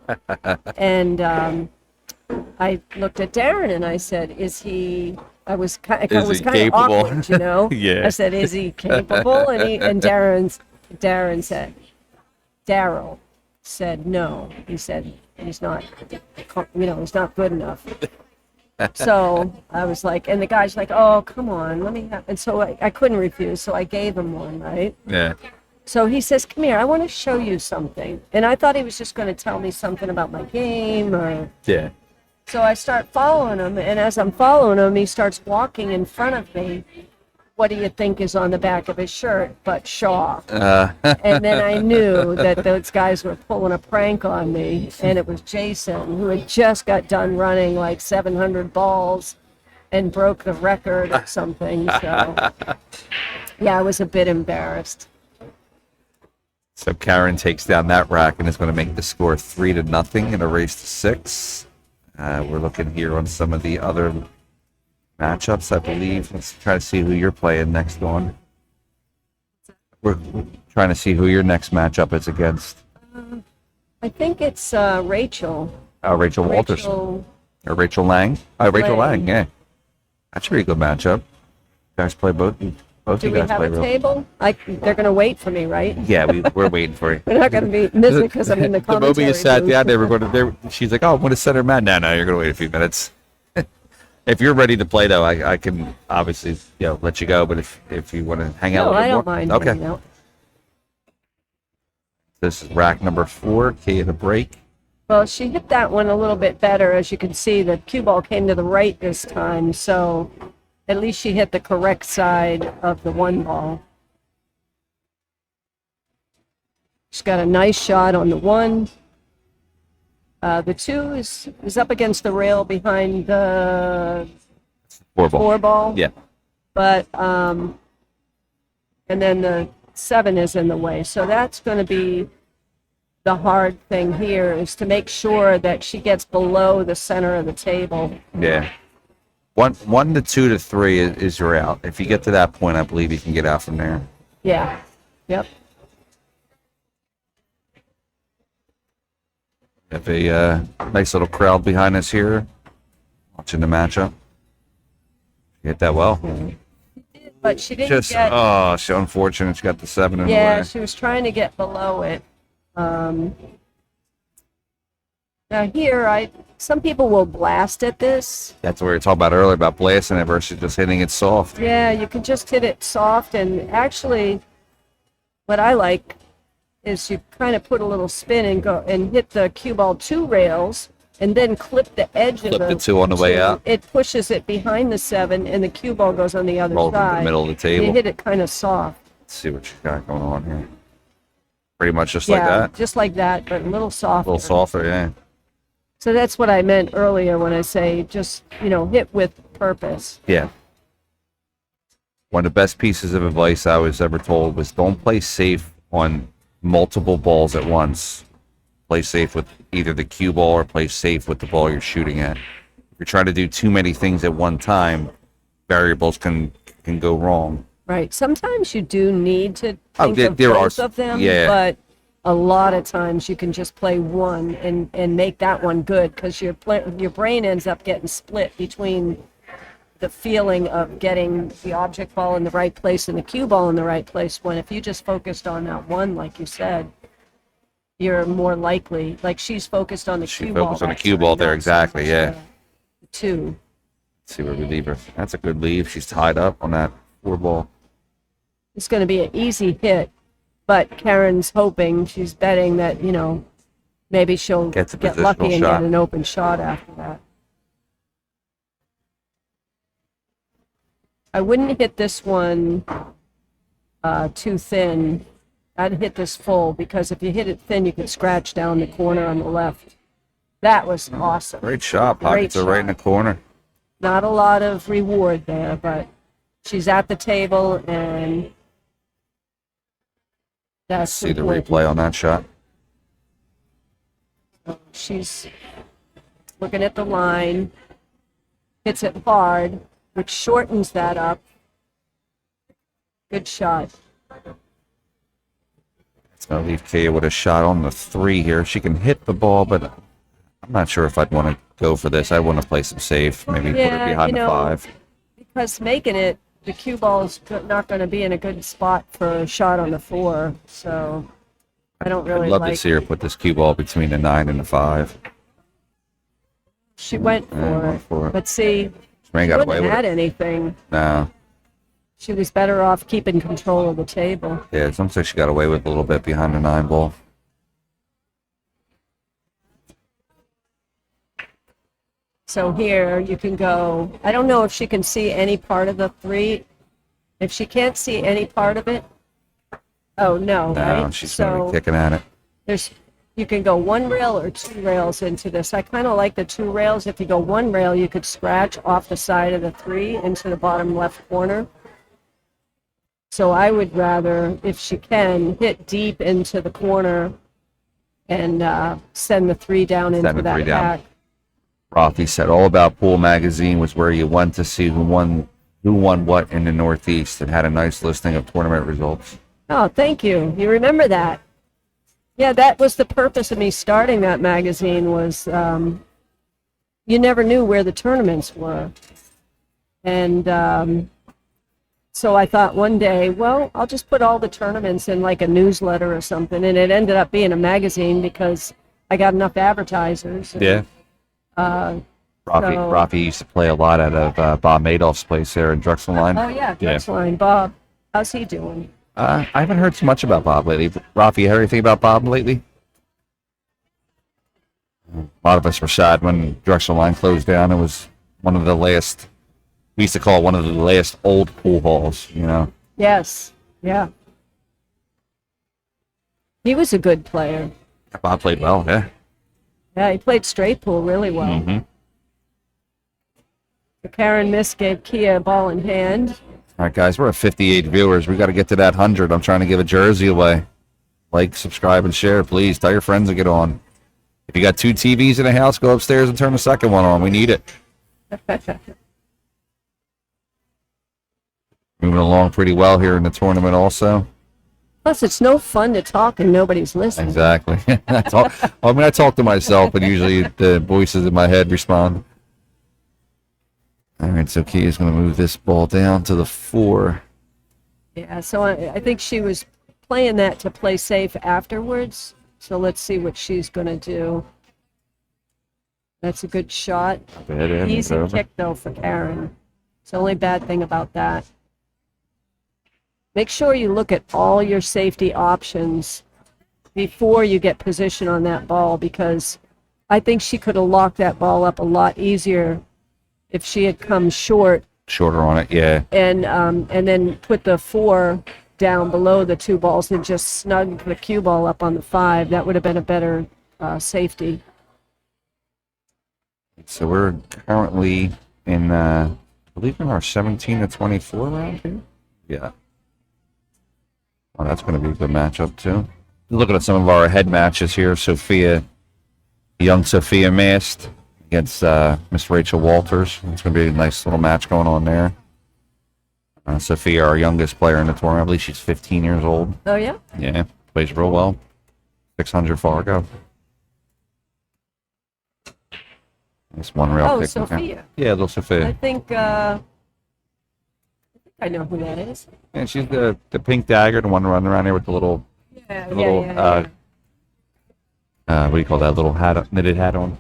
I looked at Darren and I said, "Is he?" I was kind of awkward, Yeah. I said, "Is he capable?" And Darren said, Daryl said no. He said he's not, he's not good enough. So I was like, and the guy's like, "Oh, come on, let me have," and so I couldn't refuse, so I gave him one, right? Yeah. So he says, "Come here, I want to show you something." And I thought he was just going to tell me something about my game or... Yeah. So I start following him, and as I'm following him, he starts walking in front of me. What do you think is on the back of his shirt but Shaw? And then I knew that those guys were pulling a prank on me, and it was Jason, who had just got done running like 700 balls and broke the record or something. So, yeah, I was a bit embarrassed. So Karen takes down that rack and is going to make the score 3-0 in a race to 6. We're looking here on some of the other matchups, I believe. Let's try to see who you're playing next on. We're trying to see who your next matchup is against. I think it's Rachel. Rachel Walters. Or Rachel Lang. Rachel Lang, yeah. That's a pretty good matchup. You guys play both. Both Do you we guys have play a real. table? They're going to wait for me, right? Yeah, we're waiting for you. We're not going to be missing because I'm in the The commentary moment you sat booth. down, they were going to. She's like, "Oh, I'm going to set her mat." No, you're going to wait a few minutes. If you're ready to play, though, I can obviously let you go. But if you want to hang out, No, a little I don't more, mind. Okay. hanging out. This is rack number 4. Key at a break. Well, she hit that one a little bit better. As you can see, the cue ball came to the right this time, so at least she hit the correct side of the 1 ball. She's got a nice shot on the 1. The 2 is up against the rail behind the 4 ball. 4 ball. Yeah. But and then the 7 is in the way. So that's going to be the hard thing here, is to make sure that she gets below the center of the table. Yeah. 1 to 2 to 3 is your out. If you get to that point, I believe you can get out from there. Yeah. Yep. Have a nice little crowd behind us here, watching the matchup. You hit that well. But she didn't Just get. so unfortunate. She got the 7 in the Yeah, way. she was trying to get below it. Now here, some people will blast at this. That's what we were talking about earlier about blasting it versus just hitting it soft. Yeah, you can just hit it soft, and actually, what I like is you kind of put a little spin and go and hit the cue ball 2 rails, and then clip the edge of Clip the 2 on the way out. It pushes it behind the 7, and the cue ball goes on the other Rolls in the side. middle of the table. You hit it kind of soft. Let's see what you got going on here. Pretty much just like that. Just like that, but a little softer. A little softer, yeah. So that's what I meant earlier when I say just, hit with purpose. Yeah. One of the best pieces of advice I was ever told was don't play safe on multiple balls at once. Play safe with either the cue ball or play safe with the ball you're shooting at. If you're trying to do too many things at one time, variables can go wrong. Right. Sometimes you do need to think of there both are, of them, yeah. but a lot of times you can just play one and make that one good, because your brain ends up getting split between the feeling of getting the object ball in the right place and the cue ball in the right place, when if you just focused on that one, like you said, you're more likely, like she's focused on the cue ball. She focused on the cue ball there, exactly, yeah. The 2. Let's see where we leave her. That's a good leave. She's tied up on that 4 ball. It's going to be an easy hit, but Karen's hoping, she's betting that, maybe she'll Gets a get positional lucky and shot. get an open shot after that. I wouldn't hit this one too thin. I'd hit this full, because if you hit it thin, you can scratch down the corner on the left. That was awesome. Great shot. Pockets are right in the corner. Not a lot of reward there, but she's at the table, and that's See the important. replay on that shot. She's looking at the line, hits it hard, which shortens that up. Good shot. It's going to leave Kaya with a shot on the 3 here. She can hit the ball, but I'm not sure if I'd want to go for this. I want to play some safe, maybe put it behind the 5. Because making it, the cue ball's not going to be in a good spot for a shot on the 4, so I don't really I'd love like. to see her put this cue ball between the 9 and the 5. She went for it, but see, She ain't she got wouldn't away have with had it. anything. No. She was better off keeping control of the table. Yeah, it looks like she got away with a little bit behind the 9 ball. So here you can go. I don't know if she can see any part of the 3. If she can't see any part of it, oh no, No, right? she's going to be kicking at it. You can go 1 rail or 2 rails into this. I kind of like the 2 rails. If you go 1 rail, you could scratch off the side of the 3 into the bottom left corner. So I would rather, if she can, hit deep into the corner and send the 3 down into the that 3 down. pack. Rafi said All About Pool magazine was where you went to see who won what in the Northeast. It had a nice listing of tournament results. Oh, thank you. You remember that. Yeah, that was the purpose of me starting that magazine was you never knew where the tournaments were. And so I thought one day, well, I'll just put all the tournaments in like a newsletter or something. And it ended up being a magazine because I got enough advertisers. Yeah. Rafi used to play a lot out of Bob Madoff's place there in Drexelline. Oh, yeah, Drexelline. Bob, how's he doing? I haven't heard too much about Bob lately. Rafi, you heard anything about Bob lately? A lot of us were sad when Drexelline closed down. It was one of the last, we used to call it one of the last old pool halls, you know? Yes, yeah. He was a good player. Bob played well, yeah. Yeah, he played straight pool really well. Mm-hmm. Karen Miss gave Kia a ball in hand. All right, guys, we're at 58 viewers. We got to get to that 100. I'm trying to give a jersey away. Like, subscribe, and share, please. Tell your friends to get on. If you got 2 TVs in the house, go upstairs and turn the second one on. We need it. Moving along pretty well here in the tournament also. Plus, it's no fun to talk and nobody's listening. Exactly. I talk to myself, but usually the voices in my head respond. All right, so Kia's going to move this ball down to the 4. Yeah, so I think she was playing that to play safe afterwards. So let's see what she's going to do. That's a good shot. Easy kick, though, for Karen. It's the only bad thing about that. Make sure you look at all your safety options before you get position on that ball, because I think she could have locked that ball up a lot easier if she had come shorter on it, yeah. And then put the 4 down below the 2 balls and just snug the cue ball up on the 5. That would have been a better safety. So we're currently in, I believe, in our 17 to 24 round here. Yeah. Well, that's going to be a good matchup too. Looking at some of our head matches here, young Sophia Mast against Miss Rachel Walters. It's going to be a nice little match going on there. Sophia, our youngest player in the tournament, I believe she's 15 years old. Oh, yeah? Yeah, plays real well. 600 Fargo. Nice 1 rail kick. Sophia. Yeah, little Sophia. I think I know who that is. And she's the pink dagger, the one running around here with the little, what do you call that, little hat, knitted hat on.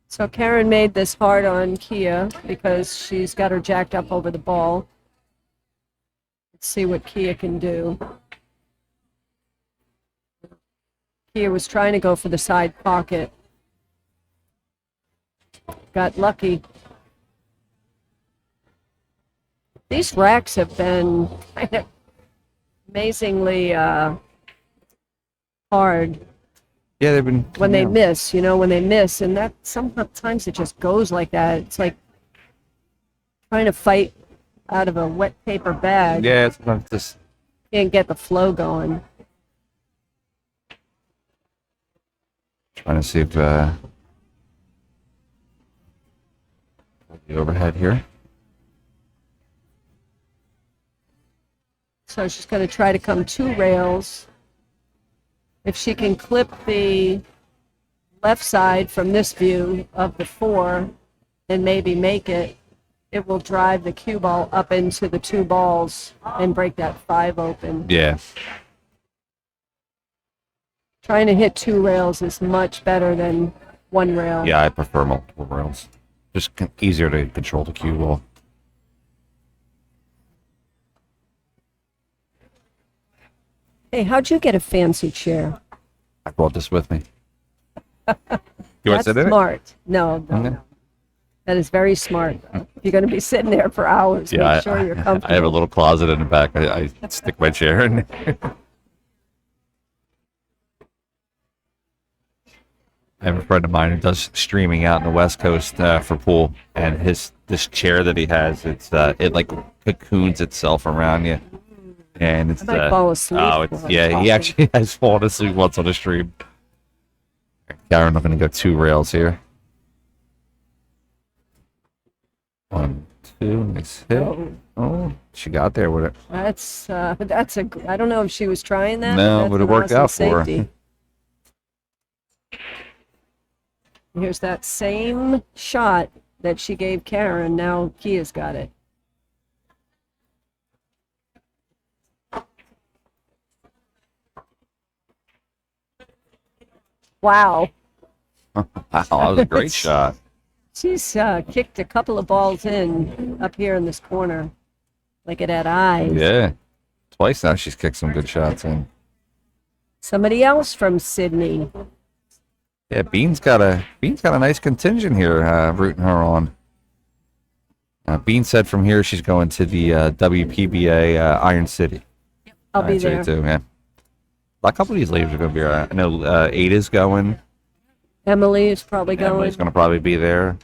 So Karen made this hard on Kia because she's got her jacked up over the ball. Let's see what Kia can do. Kia was trying to go for the side pocket. Got lucky. These racks have been kind of amazingly hard. Yeah, they've been... When they miss, and that sometimes it just goes like that. It's like trying to fight out of a wet paper bag. Yeah, it's not just... Can't get the flow going. Trying to see if the overhead here. So she's going to try to come 2 rails. If she can clip the left side from this view of the 4 and maybe make it, it will drive the cue ball up into the 2 balls and break that 5 open. Yeah. Trying to hit 2 rails is much better than 1 rail. Yeah, I prefer multiple rails. Just easier to control the cue ball. Hey, how'd you get a fancy chair? I brought this with me. You want to sit in it? Smart. No. Okay. That is very smart. You're going to be sitting there for hours. Yeah, Make sure you're comfortable. I have a little closet in the back. I stick my chair in there. I have a friend of mine who does streaming out in the West Coast for pool, and this chair that he has, it like cocoons itself around you, and it's I might fall asleep. oh, it's yeah. He actually has fallen asleep once on the stream. Karen, I'm going to go 2 rails here. 1, 2, nice hit. Oh, she got there with it. That's I don't know if she was trying that. No, but it worked out for her. Safety. Here's that same shot that she gave Karen. Now Kia's got it. Wow. Wow, that was a great shot. She's kicked a couple of balls in up here in this corner, like it had eyes. Yeah, twice now she's kicked some good shots in. Somebody else from Sydney. Yeah, Bean's got a nice contingent here rooting her on. Bean said from here she's going to the WPBA Iron City. I'll be there too, man. A couple of these ladies are going to be. I know Ada's going. Emily is probably going. Emily's going to probably be there.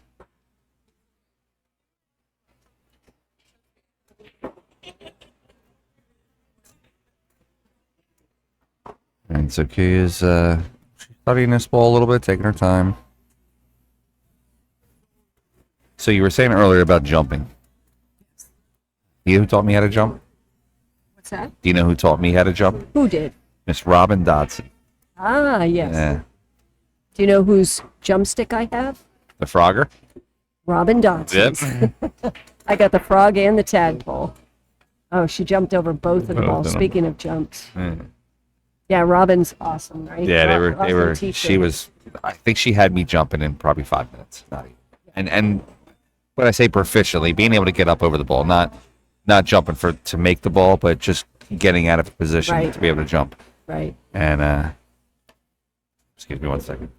And so Kia's studying this ball a little bit, taking her time. So you were saying earlier about jumping. You who taught me how to jump? What's that? Do you know who taught me how to jump? Who did? Miss Robin Dodson. Ah, yes. Yeah. Do you know whose jump stick I have? The Frogger? Robin Dodson. Yep. I got the frog and the tadpole. Oh, she jumped over both of the balls. them. Speaking of jumps. Mm. Yeah, Robin's awesome, right? Yeah, they were. Awesome She teacher. was. I think she had me jumping in probably 5 minutes. Not even. And when I say proficiently, being able to get up over the ball, not jumping to make the ball, but just getting out of a position Right. to be able to jump. Right. And excuse me 1 second.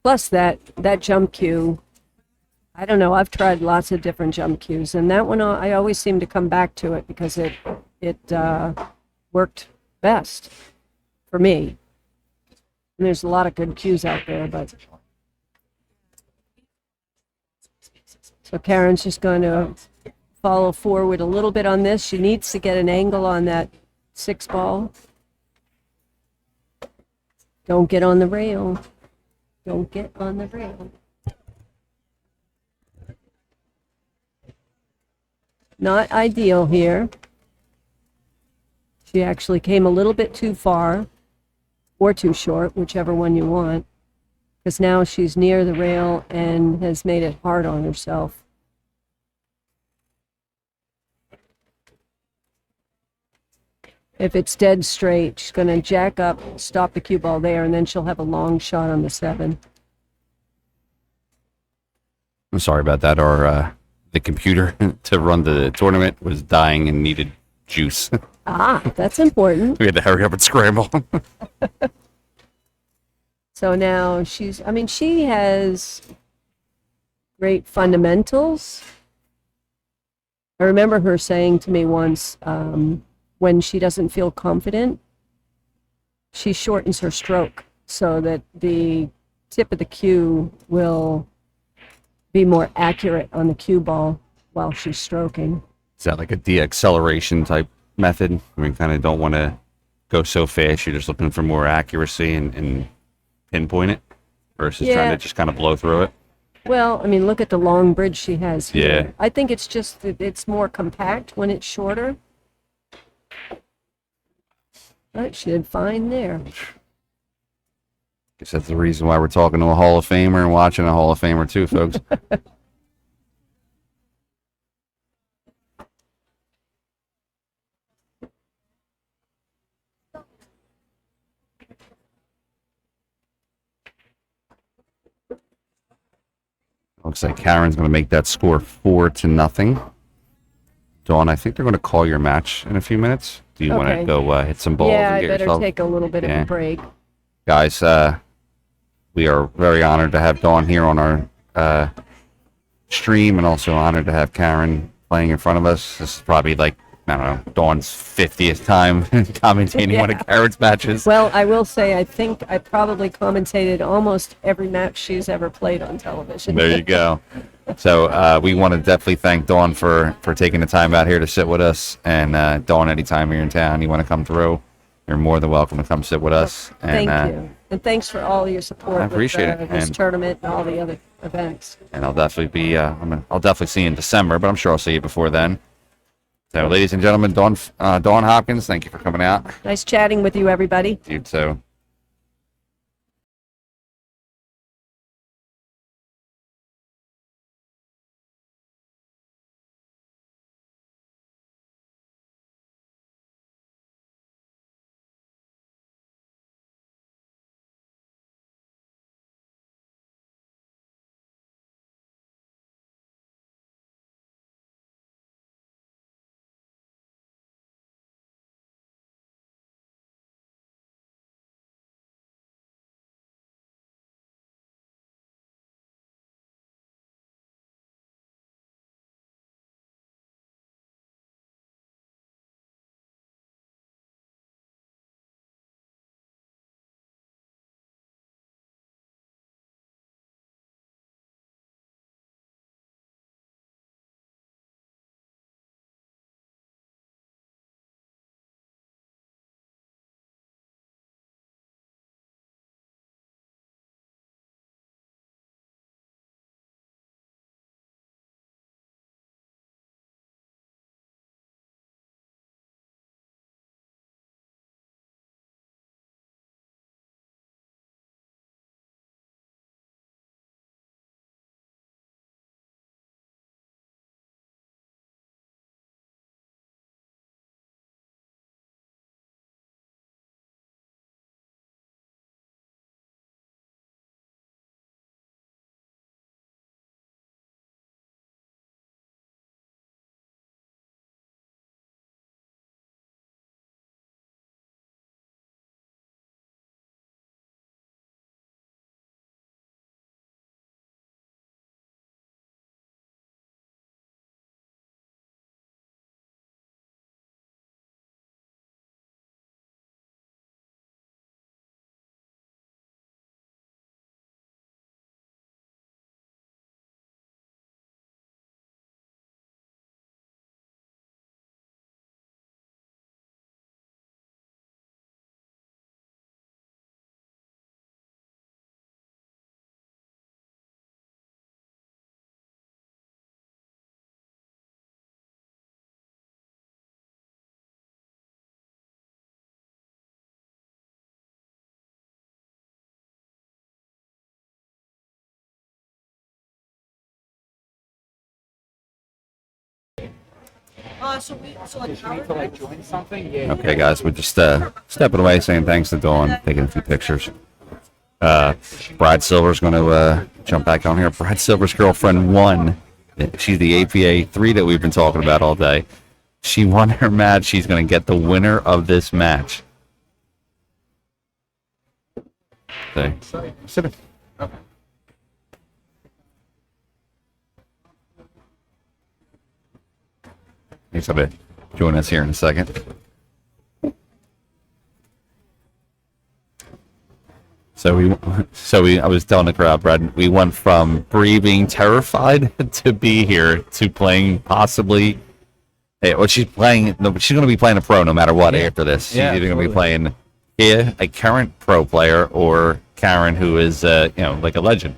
Plus that jump cue, I don't know, I've tried lots of different jump cues, and that one I always seem to come back to it because it worked best for me. And there's a lot of good cues out there, but so Karen's just going to follow forward a little bit on this. She needs to get an angle on that 6 ball. Don't get on the rail. Don't get on the rail. Not ideal here. She actually came a little bit too far or too short, whichever one you want, because now she's near the rail and has made it hard on herself. If it's dead straight, she's going to jack up, stop the cue ball there, and then she'll have a long shot on the 7. I'm sorry about that. The computer to run the tournament was dying and needed juice. Ah, that's important. We had to hurry up and scramble. So now she has great fundamentals. I remember her saying to me once, when she doesn't feel confident, she shortens her stroke so that the tip of the cue will be more accurate on the cue ball while she's stroking. Is that like a de-acceleration type method? I mean, kind of don't want to go so fast. You're just looking for more accuracy and pinpoint it versus trying to just kind of blow through it. Well, I mean, look at the long bridge she has here. Yeah. I think it's just that it's more compact when it's shorter. Right, she did fine there. Guess that's the reason why we're talking to a Hall of Famer and watching a Hall of Famer too, folks. Looks like Karen's going to make that score 4-0. Dawn, I think they're going to call your match in a few minutes. Do you want to go hit some balls Yeah, and I get better yourself? take a little bit of a break. Guys, we are very honored to have Dawn here on our stream, and also honored to have Karen playing in front of us. This is probably like, I don't know, Dawn's 50th time commentating one of Karen's matches. Well, I will say, I think I probably commentated almost every match she's ever played on television. There you go. So we want to definitely thank Dawn for taking the time out here to sit with us. And Dawn, anytime you're in town, you want to come through, you're more than welcome to come sit with us. Thank And, you. And thanks for all your support. I appreciate with, it. this And- tournament and all the other events. And I'll definitely be, I'll definitely see you in December, but I'm sure I'll see you before then. So, ladies and gentlemen, Dawn Hopkins, thank you for coming out. Nice chatting with you, everybody. You too. Join something? Yeah. Okay, guys, we're just stepping away, saying thanks to Dawn, taking a few pictures. Brad Silver's going to jump back on here. Brad Silver's girlfriend won. She's the APA 3 that we've been talking about all day. She won her match. She's going to get the winner of this match. Okay. Sit it. Okay. He's going to join us here in a second. I was telling the crowd, Brad, we went from Bree being terrified to be here to playing possibly. Hey, well, she's playing. No, she's going to be playing a pro no matter what after this. She's either going to be playing a current pro player or Karen, who is like a legend.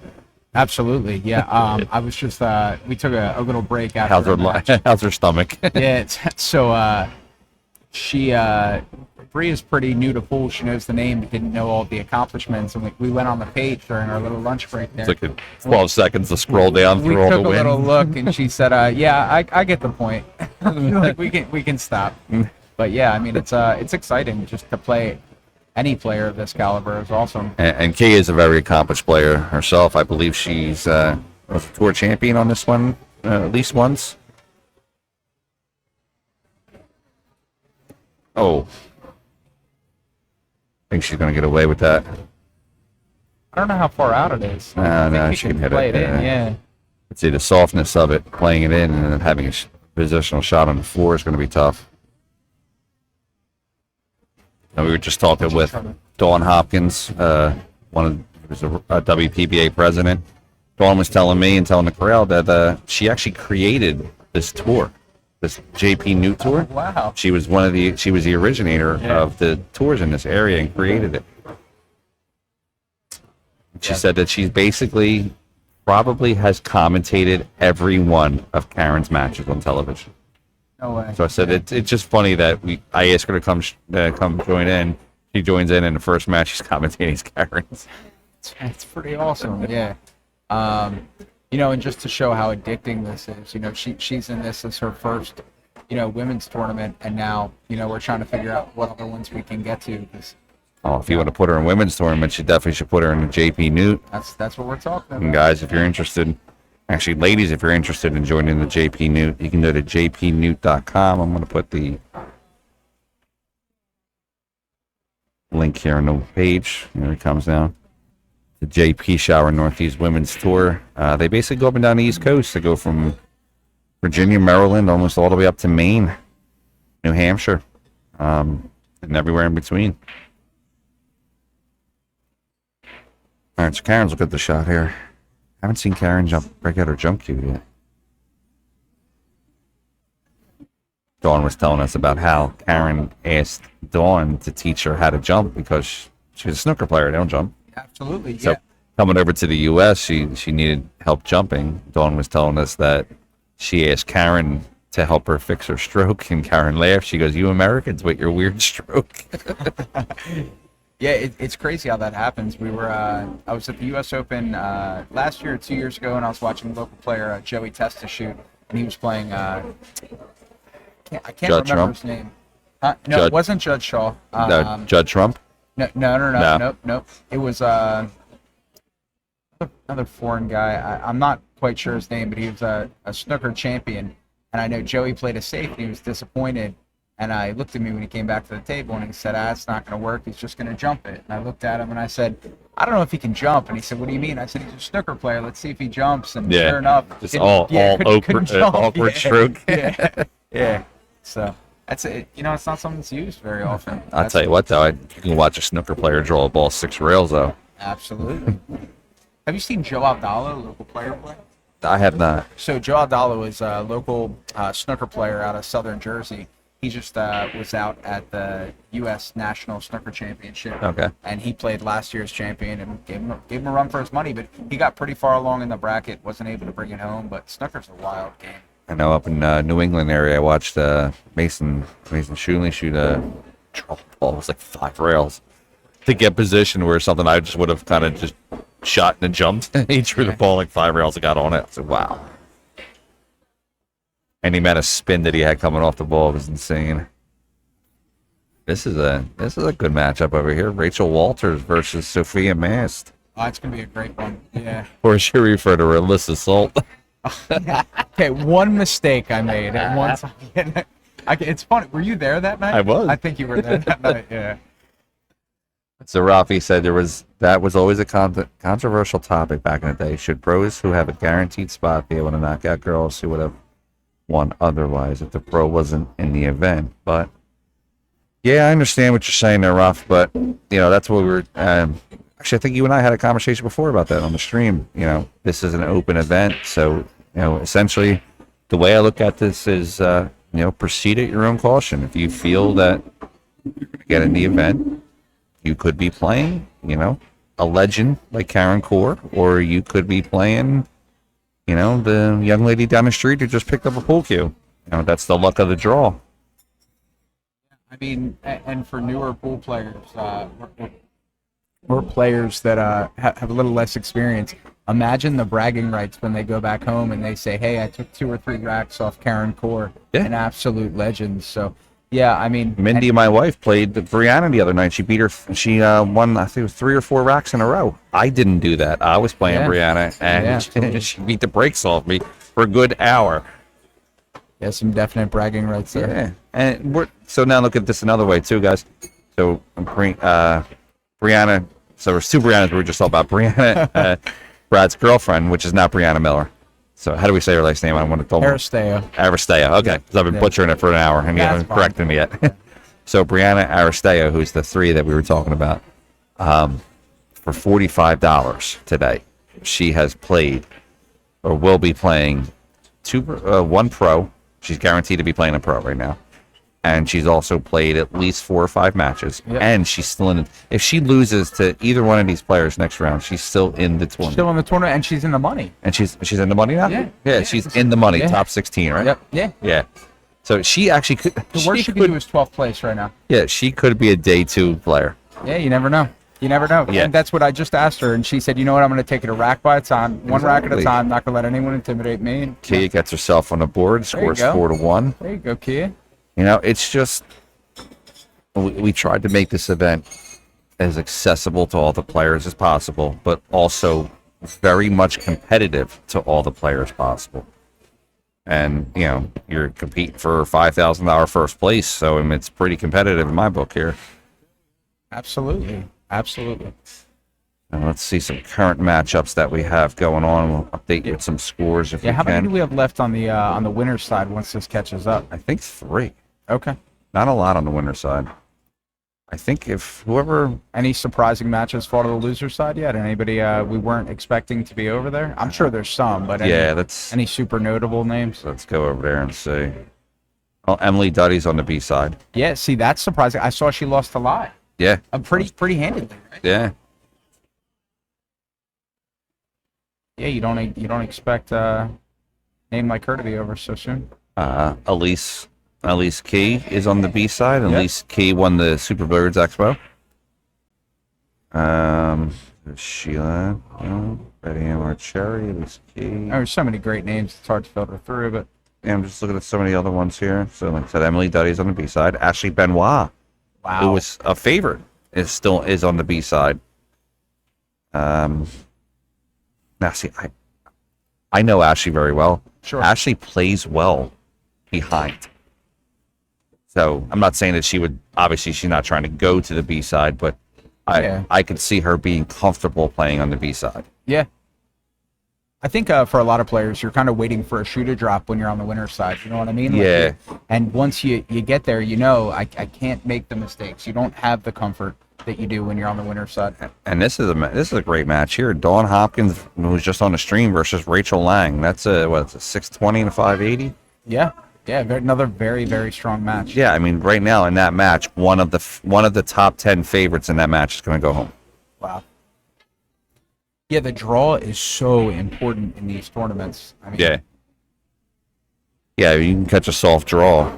Absolutely, yeah. I was just we took a little break after the match. How's her stomach? Yeah, so she Bree is pretty new to pool. She knows the name, but didn't know all the accomplishments. And we went on the page during our little lunch break there. It took 12 seconds to scroll down through all the We took a little wins. look, and she said, "Yeah, I get the point. Like, we can stop." But yeah, I mean, it's exciting just to play. Any player of this caliber is awesome. And Kay is a very accomplished player herself. I believe she's was a tour champion on this one at least once. Oh. I think she's going to get away with that. I don't know how far out it is. I No, think we she can hit play it. in, yeah. I'd say the softness of it, playing it in, and then having a positional shot on the floor is going to be tough. And we were just talking with Dawn Hopkins, who's a WPBA president. Dawn was telling me and telling the crowd that she actually created this tour, this JP Newt tour. Oh, wow. She was the originator of the tours in this area and created it. She said that she basically probably has commentated every one of Karen's matches on television. No way. So I said it's just funny that I asked her to come join in. She joins in, and the first match she's commentating is Karen's. It's pretty awesome. Yeah. And just to show how addicting this is, she's in this as her first, women's tournament, and now, we're trying to figure out what other ones we can get to. If you want to put her in women's tournaments, you definitely should put her in the JP Newt. That's what we're talking about. And guys, if you're interested, actually, ladies, if you're interested in joining the JP Newt, you can go to jpnewt.com. I'm going to put the link here on the page. Here it comes down. The JP Shower Northeast Women's Tour. They basically go up and down the East Coast. They go from Virginia, Maryland, almost all the way up to Maine, New Hampshire, and everywhere in between. All right, so Karen's look at the shot here. Haven't seen Karen break out her jump cue yet. Dawn was telling us about how Karen asked Dawn to teach her how to jump because she's a snooker player. They don't jump. Absolutely, So yeah. coming over to the U.S., she needed help jumping. Dawn was telling us that she asked Karen to help her fix her stroke, and Karen laughed. She goes, "You Americans with your weird stroke." Yeah, it's crazy how that happens. I was at the U.S. Open last year or 2 years ago, and I was watching a local player, Joey Testa, shoot, and he was playing. I can't Judd remember Trump? his name. No, Judd- it wasn't Judd Shaw. No, Judd Trump? No. Nope. It was another foreign guy. I'm not quite sure his name, but he was a snooker champion, and I know Joey played a safe, and he was disappointed. And I looked at me when he came back to the table, and he said, it's not going to work. He's just going to jump it. And I looked at him, and I said, I don't know if he can jump. And he said, what do you mean? I said, he's a snooker player. Let's see if he jumps. And sure enough, just awkward stroke. Yeah. So that's it. It's not something that's used very often. I'll tell you what, though, you can watch a snooker player draw a ball 6 rails, though. Absolutely. Have you seen Joe Abdallah, a local player, play? I have not. So Joe Abdallah was a local snooker player out of Southern Jersey. He just was out at the U.S. National Snooker Championship. Okay. And he played last year's champion and gave him a run for his money, but he got pretty far along in the bracket, wasn't able to bring it home, but snooker's a wild game. I know up in New England area, I watched Mason Shooley shoot a drop ball. It was like 5 rails to get position where something I just would have kind of just shot and jumped. He threw the ball like 5 rails and got on it. I said, wow. And the amount of spin that he had coming off the ball was insane. This is a good matchup over here. Rachel Walters versus Sophia Mast. Oh, it's gonna be a great one. Yeah. Or should we refer to her Alyssa Salt? Okay, one mistake I made at one time. It's funny. Were you there that night? I was. I think you were there that night. Yeah. So Rafi said that was always a controversial topic back in the day. Should pros who have a guaranteed spot be able to knock out girls who would have won otherwise if the pro wasn't in the event? But yeah, I understand what you're saying there, Raf. But that's what we were. Actually, I think you and I had a conversation before about that on the stream. This is an open event, so essentially, the way I look at this is, proceed at your own caution. If you feel that you're going to get in the event, you could be playing, a legend like Karen Corr, or you could be playing, the young lady down the street who just picked up a pool cue. That's the luck of the draw. I mean, and for newer pool players, or players that have a little less experience, imagine the bragging rights when they go back home and they say, hey, I took 2 or 3 racks off Karen Corr, an absolute legend. So, yeah, I mean... Mindy, my wife, played Brianna the other night. She beat her. She won, I think it was 3 or 4 racks in a row. I didn't do that. I was playing Brianna, and she beat the brakes off me for a good hour. Yeah, some definite bragging rights there. Yeah, and so now look at this another way, too, guys. So, Brianna... So there's 2 Briannas we were just talking about. Brianna, Brad's girlfriend, which is not Brianna Miller. So how do we say her last name? I want to tell Aristeo. Aristeo. Okay, because I've been butchering it for an hour and you That's haven't fine. corrected me yet. So Brianna Aristeo, who's the 3 that we were talking about, for $45 today, she has played or will be playing one pro. She's guaranteed to be playing a pro right now. And she's also played at least 4 or 5 matches. Yep. And she's still in. If she loses to either one of these players next round, she's still in the tournament. Still in the tournament, and she's in the money. And she's in the money now? Yeah. She's in the money, Yeah. top 16, right? Yep. Yeah. Yeah. So she actually could. The worst she could do is 12th place right now. Yeah, she could be a day 2 player. Yeah, you never know. You never know. Yeah. And that's what I just asked her, and she said, "You know what? I'm going to take it a rack by a time, one rack at a Exactly. time. Not going to let anyone intimidate me." And, Kia gets herself on the board, There you scores go. 4-1. there you go, Kia. You know, it's just we tried to make this event as accessible to all the players as possible, but also very much competitive to all the players possible. And you know, you're competing for $5,000 first place, so I mean, it's pretty competitive in my book here. Absolutely. Absolutely. And let's see some current matchups that we have going on. We'll update you with some scores if Yeah. we How many can. do we have left on the winner's side once this catches up? I think 3. Okay. Not a lot on the winner side. I think if whoever Any surprising matches fall to the loser side yet? Anybody we weren't expecting to be over there? I'm sure there's some, but any super notable names? let's go over there and see. Well, Emily Duddy's on the B side. Yeah. See, that's surprising. I saw she lost a lot. Yeah, Pretty handedly. Right? yeah. Yeah. You don't expect a name like her to be over so soon. Elise Key is on the B side. Yep. Elise Key won the Super Billiards Expo. Sheila, Betty Amor Cherry, Elise Key. There's so many great names. It's hard to filter through, but Yeah, I'm just looking at some of the other ones here. So, like I said, Emily Duddy's on the B side. Ashley Benoit, wow. who was a favorite, is on the B side. Now, see, I know Ashley very well. Sure. Ashley plays well behind. So I'm not saying that she would. Obviously, she's not trying to go to the B side, but I could see her being comfortable playing on the B side. Yeah. I think for a lot of players, you're kind of waiting for a shoe to drop when you're on the winner's side. You know what I mean? Yeah. And once you get there, you know, I can't make the mistakes. You don't have the comfort that you do when you're on the winner's side. And this is a great match here. Dawn Hopkins, who was just on the stream, versus Rachel Lang. That's a 620 and a 580. Yeah. Yeah. Another very, very strong match. Yeah, I mean, right now in that match, one of the top 10 favorites in that match is going to go home. Wow. Yeah, the draw is so important in these tournaments. I mean, Yeah, you can catch a soft draw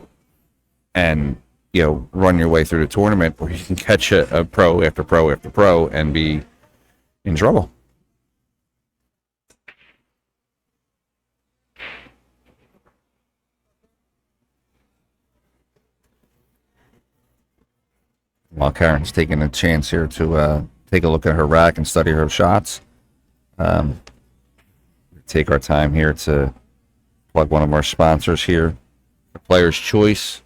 and, you know, run your way through the tournament, or you can catch a pro after pro after pro and be in trouble. While Karen's taking a chance here to take a look at her rack and study her shots, take our time here to plug one of our sponsors here. The Player's Choice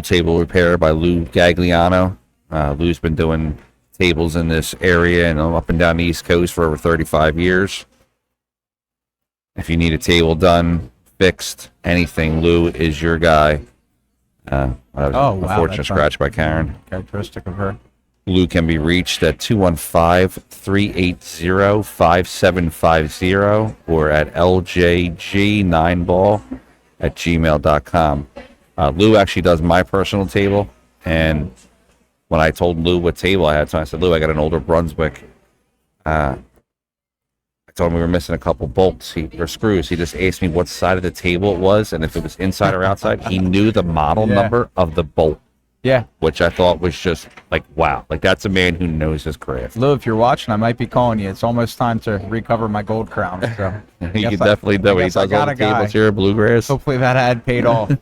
Table Repair by Lou Gagliano. Lou's been doing tables in this area and up and down the East Coast for over 35 years. If you need a table done, fixed, anything, Lou is your guy. Unfortunate that's scratch by Karen. characteristic of her. Lou can be reached at 215-380-5750 or at ljg9ball@gmail.com. Lou actually does my personal table, and when I told Lou what table I had, so I said, Lou, I got an older Brunswick. I told him we were missing a couple bolts or screws. He just asked me what side of the table it was, and if it was inside or outside. He knew the model number of the bolt. Yeah. Which I thought was just like, wow. Like, that's a man who knows his craft. Lou, if you're watching, I might be calling you. It's almost time to recover my gold crown. So He can definitely do it. He guess I does all got the a guy. tables here at Bluegrass. Hopefully that ad paid off.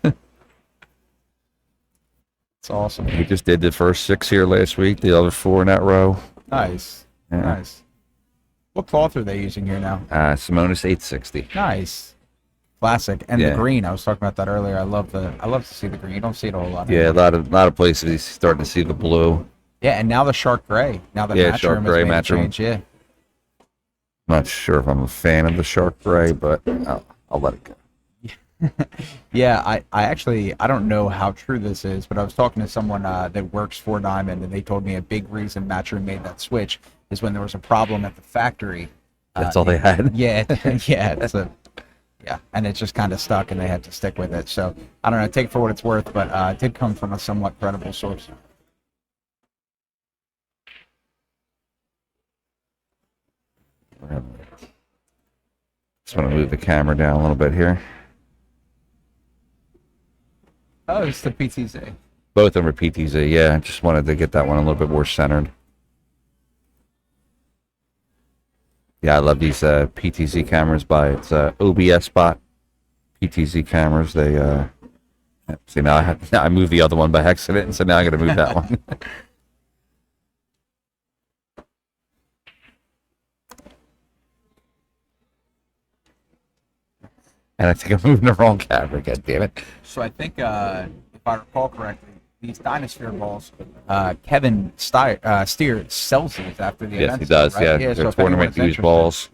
It's awesome. He just did the first 6 here last week, the other 4 in that row. Nice. Yeah. Nice. What cloth are they using here now? Simonis 860. Nice. Classic. And Yeah. the green. I was talking about that earlier. I love to see the green. You don't see it a whole lot. Yeah, a lot of places he's starting to see the blue. Yeah, and now the shark gray. Now the Yeah, match shark room has gray made a match room. change. Yeah. Not sure if I'm a fan of the shark gray, but I'll let it go. Yeah, I don't know how true this is, but I was talking to someone that works for Diamond, and they told me a big reason Matchroom made that switch is when there was a problem at the factory. That's all they had. Yeah, yeah, and it just kind of stuck, and they had to stick with it. So I don't know, take it for what it's worth, but it did come from a somewhat credible source. Just want to move the camera down a little bit here. Oh, it's the PTZ. Both of them are PTZ, yeah. I just wanted to get that one a little bit more centered. Yeah, I love these PTZ cameras by it's OBS Spot PTZ cameras. They see now I moved the other one by accident, and so now I got to move that one. And I think I'm moving the wrong camera. God damn it! So I think, if I recall correctly, these Dynasphere balls, Kevin Steer sells these after the Yes, event. he does. Right? Yeah, So they're if tournament anyone's used interested, balls.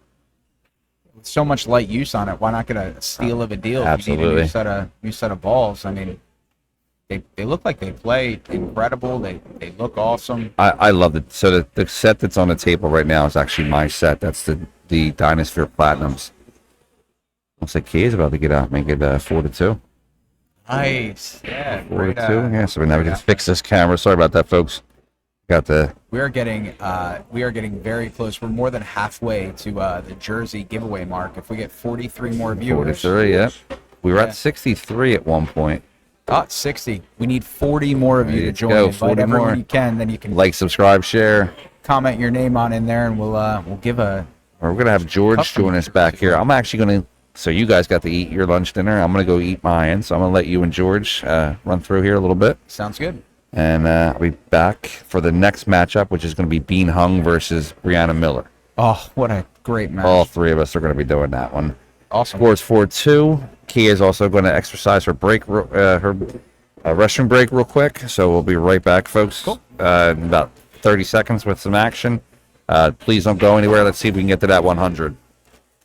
with so much light use on it, why not get a steal of a deal? If you need a Absolutely. new set of balls. I mean, they look like they play incredible. They look awesome. I love it. So the set that's on the table right now is actually my set. That's the Dynasphere Platinums. Looks like Kay is about to get out, make it 4-2. Nice. Yeah. 4-2. Yeah. So now we can fix this camera. Sorry about that, folks. Got the We are getting very close. We're more than halfway to the jersey giveaway mark. If we get 43 more viewers, 43. Yep. We were Yeah. at 63 at one point. 60. We need 40 more of you to Let's join. go, Invite 40 everyone more. you can. Then you can Like, subscribe, share. comment your name on in there, and we'll give a. Or we're gonna have George Custom join us back here. I'm actually gonna. So you guys got to eat your lunch dinner. I'm gonna go eat mine. So I'm gonna let you and George run through here a little bit, Sounds good. and I'll be back for the next matchup, which is gonna be Bean Hung versus Brianna Miller. Oh, what a great match! All three of us are gonna be doing that one. Awesome. Scores 4-2. Kia is also going to exercise her break, her restroom break, real quick. So we'll be right back, folks. Cool. In about 30 seconds with some action. Please don't go anywhere. Let's see if we can get to that 100.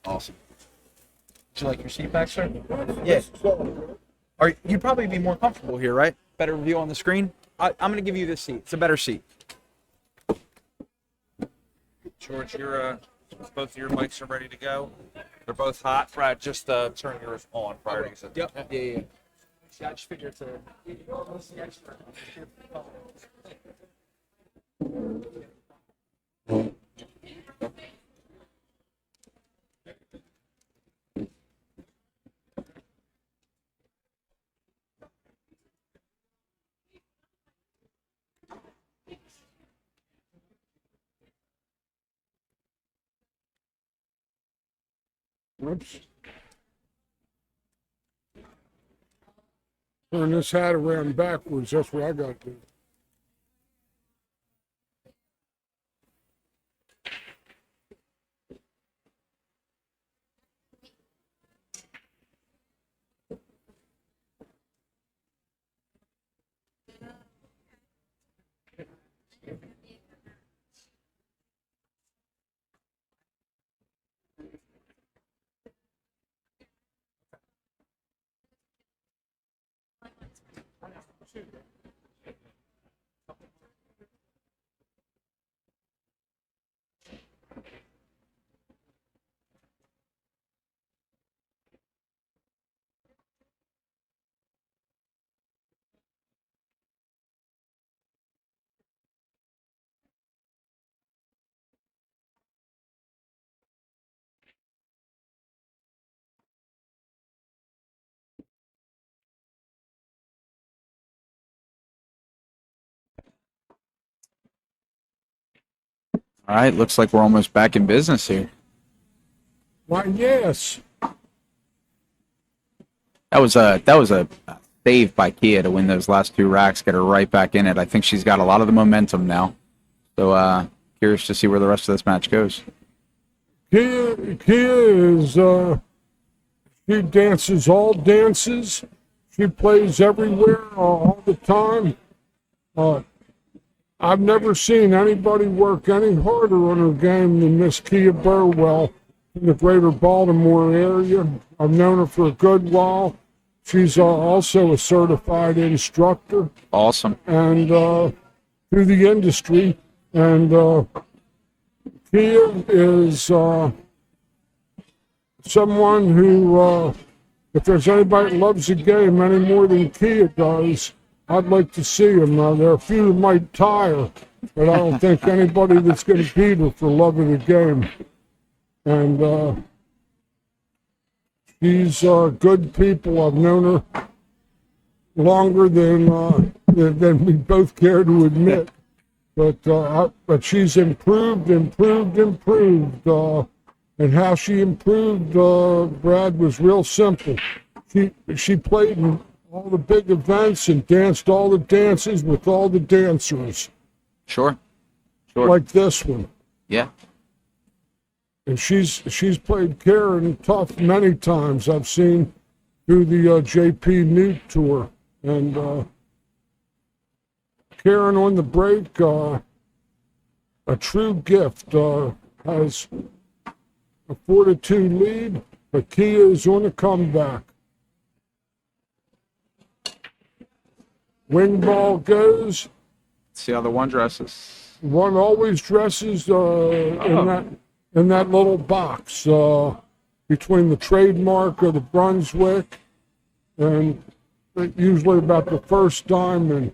Awesome. Would you like your seat back, sir? Yes. You'd probably be more comfortable here, right? Better view on the screen. I'm going to give you this seat. It's a better seat. George, both of your mics are ready to go. They're both hot. Brad, just turn yours on prior to using. Yep. Yeah. I just figured to. Oops. Turn this hat around backwards. That's what I got to do. All right. Looks like we're almost back in business here. Why, yes. That was a save by Kia to win those last two racks, get her right back in it. I think she's got a lot of the momentum now. So curious to see where the rest of this match goes. Kia is, she dances all dances. She plays everywhere all the time. I've never seen anybody work any harder on her game than Miss Kia Burwell in the greater Baltimore area. I've known her for a good while. She's also a certified instructor Awesome. and through the industry. And Kia is someone who, if there's anybody that loves the game any more than Kia does, I'd like to see him. There are a few that might tire, but I don't think anybody that's going to beat her for loving the game. And she's good people. I've known her longer than we both care to admit. But she's improved. And how she improved, Brad, was real simple. She played in all the big events and danced all the dances with all the dancers. Sure. Sure. Like this one. Yeah. And she's played Karen tough many times. I've seen through the JP Newt tour. And Karen on the break, a true gift, has a 4-2 lead, but Kia is on the comeback. Wing ball goes. See how the one dresses. One always dresses in that little box between the trademark of the Brunswick and usually about the first diamond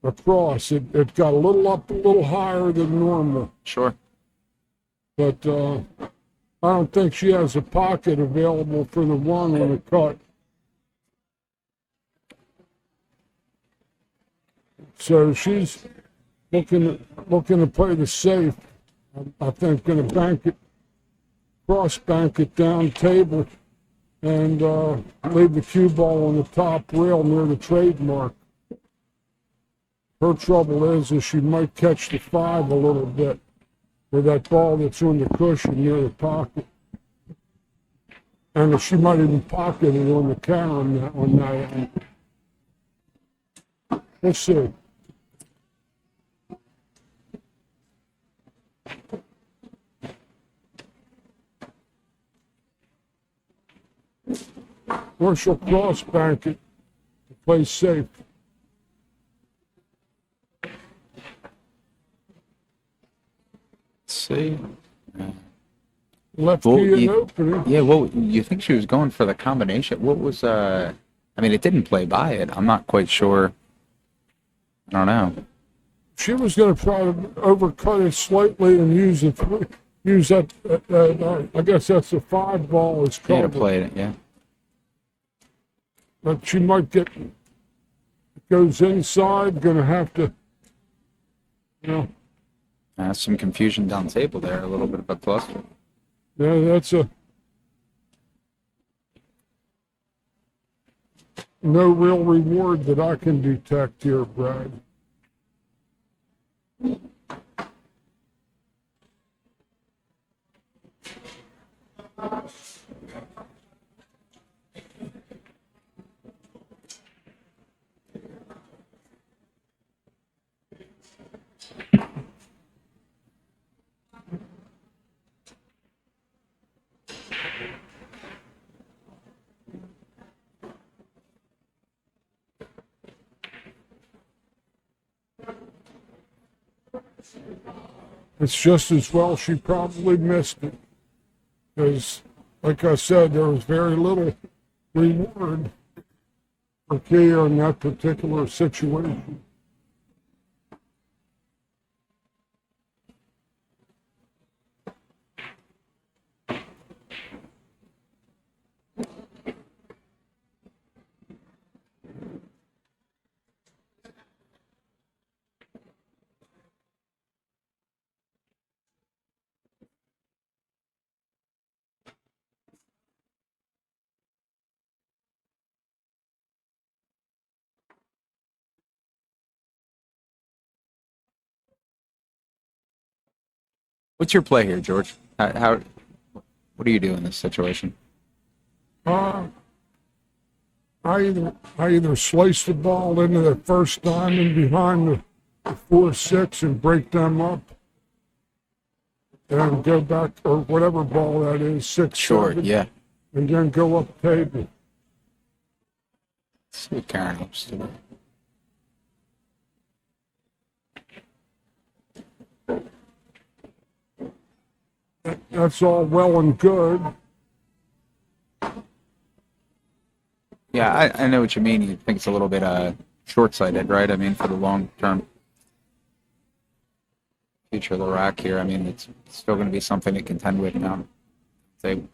across. It got a little up, a little higher than normal. Sure. But I don't think she has a pocket available for the one on the cut. So she's looking to play the safe. I think going to cross bank it down table, and leave the cue ball on the top rail near the trademark. Her trouble is she might catch the 5 a little bit with that ball that's on the cushion near the pocket. And she might even pocket it on the counter on that end. Let's see. Or she'll cross bank it to play safe. Let's see. Left Well, key and you- opening. Yeah, well, you think she was going for the combination? What was, I mean, it didn't play by it. I'm not quite sure. I don't know. She was going to try to overcut it slightly and use that. I guess that's a 5 ball is Yeah, to covered. play it, yeah. But she might it goes inside. Going to have to, Some confusion down table there, a little bit of a cluster. Yeah, that's no real reward that I can detect here, Brad. It's just as well she probably missed it. Because, like I said, there was very little reward for Kia in that particular situation. What's your play here, George? What do you do in this situation? I I either slice the ball into the first diamond behind the 4-6 and break them up, and go back, or whatever ball that is, 6, Short, 7, yeah. and then go up table. Let's see what Karen hopes to do. That's all well and good. Yeah, I know what you mean. You think it's a little bit short-sighted, right? I mean, for the long-term future of the rack here, I mean, it's still going to be something to contend with now. I'm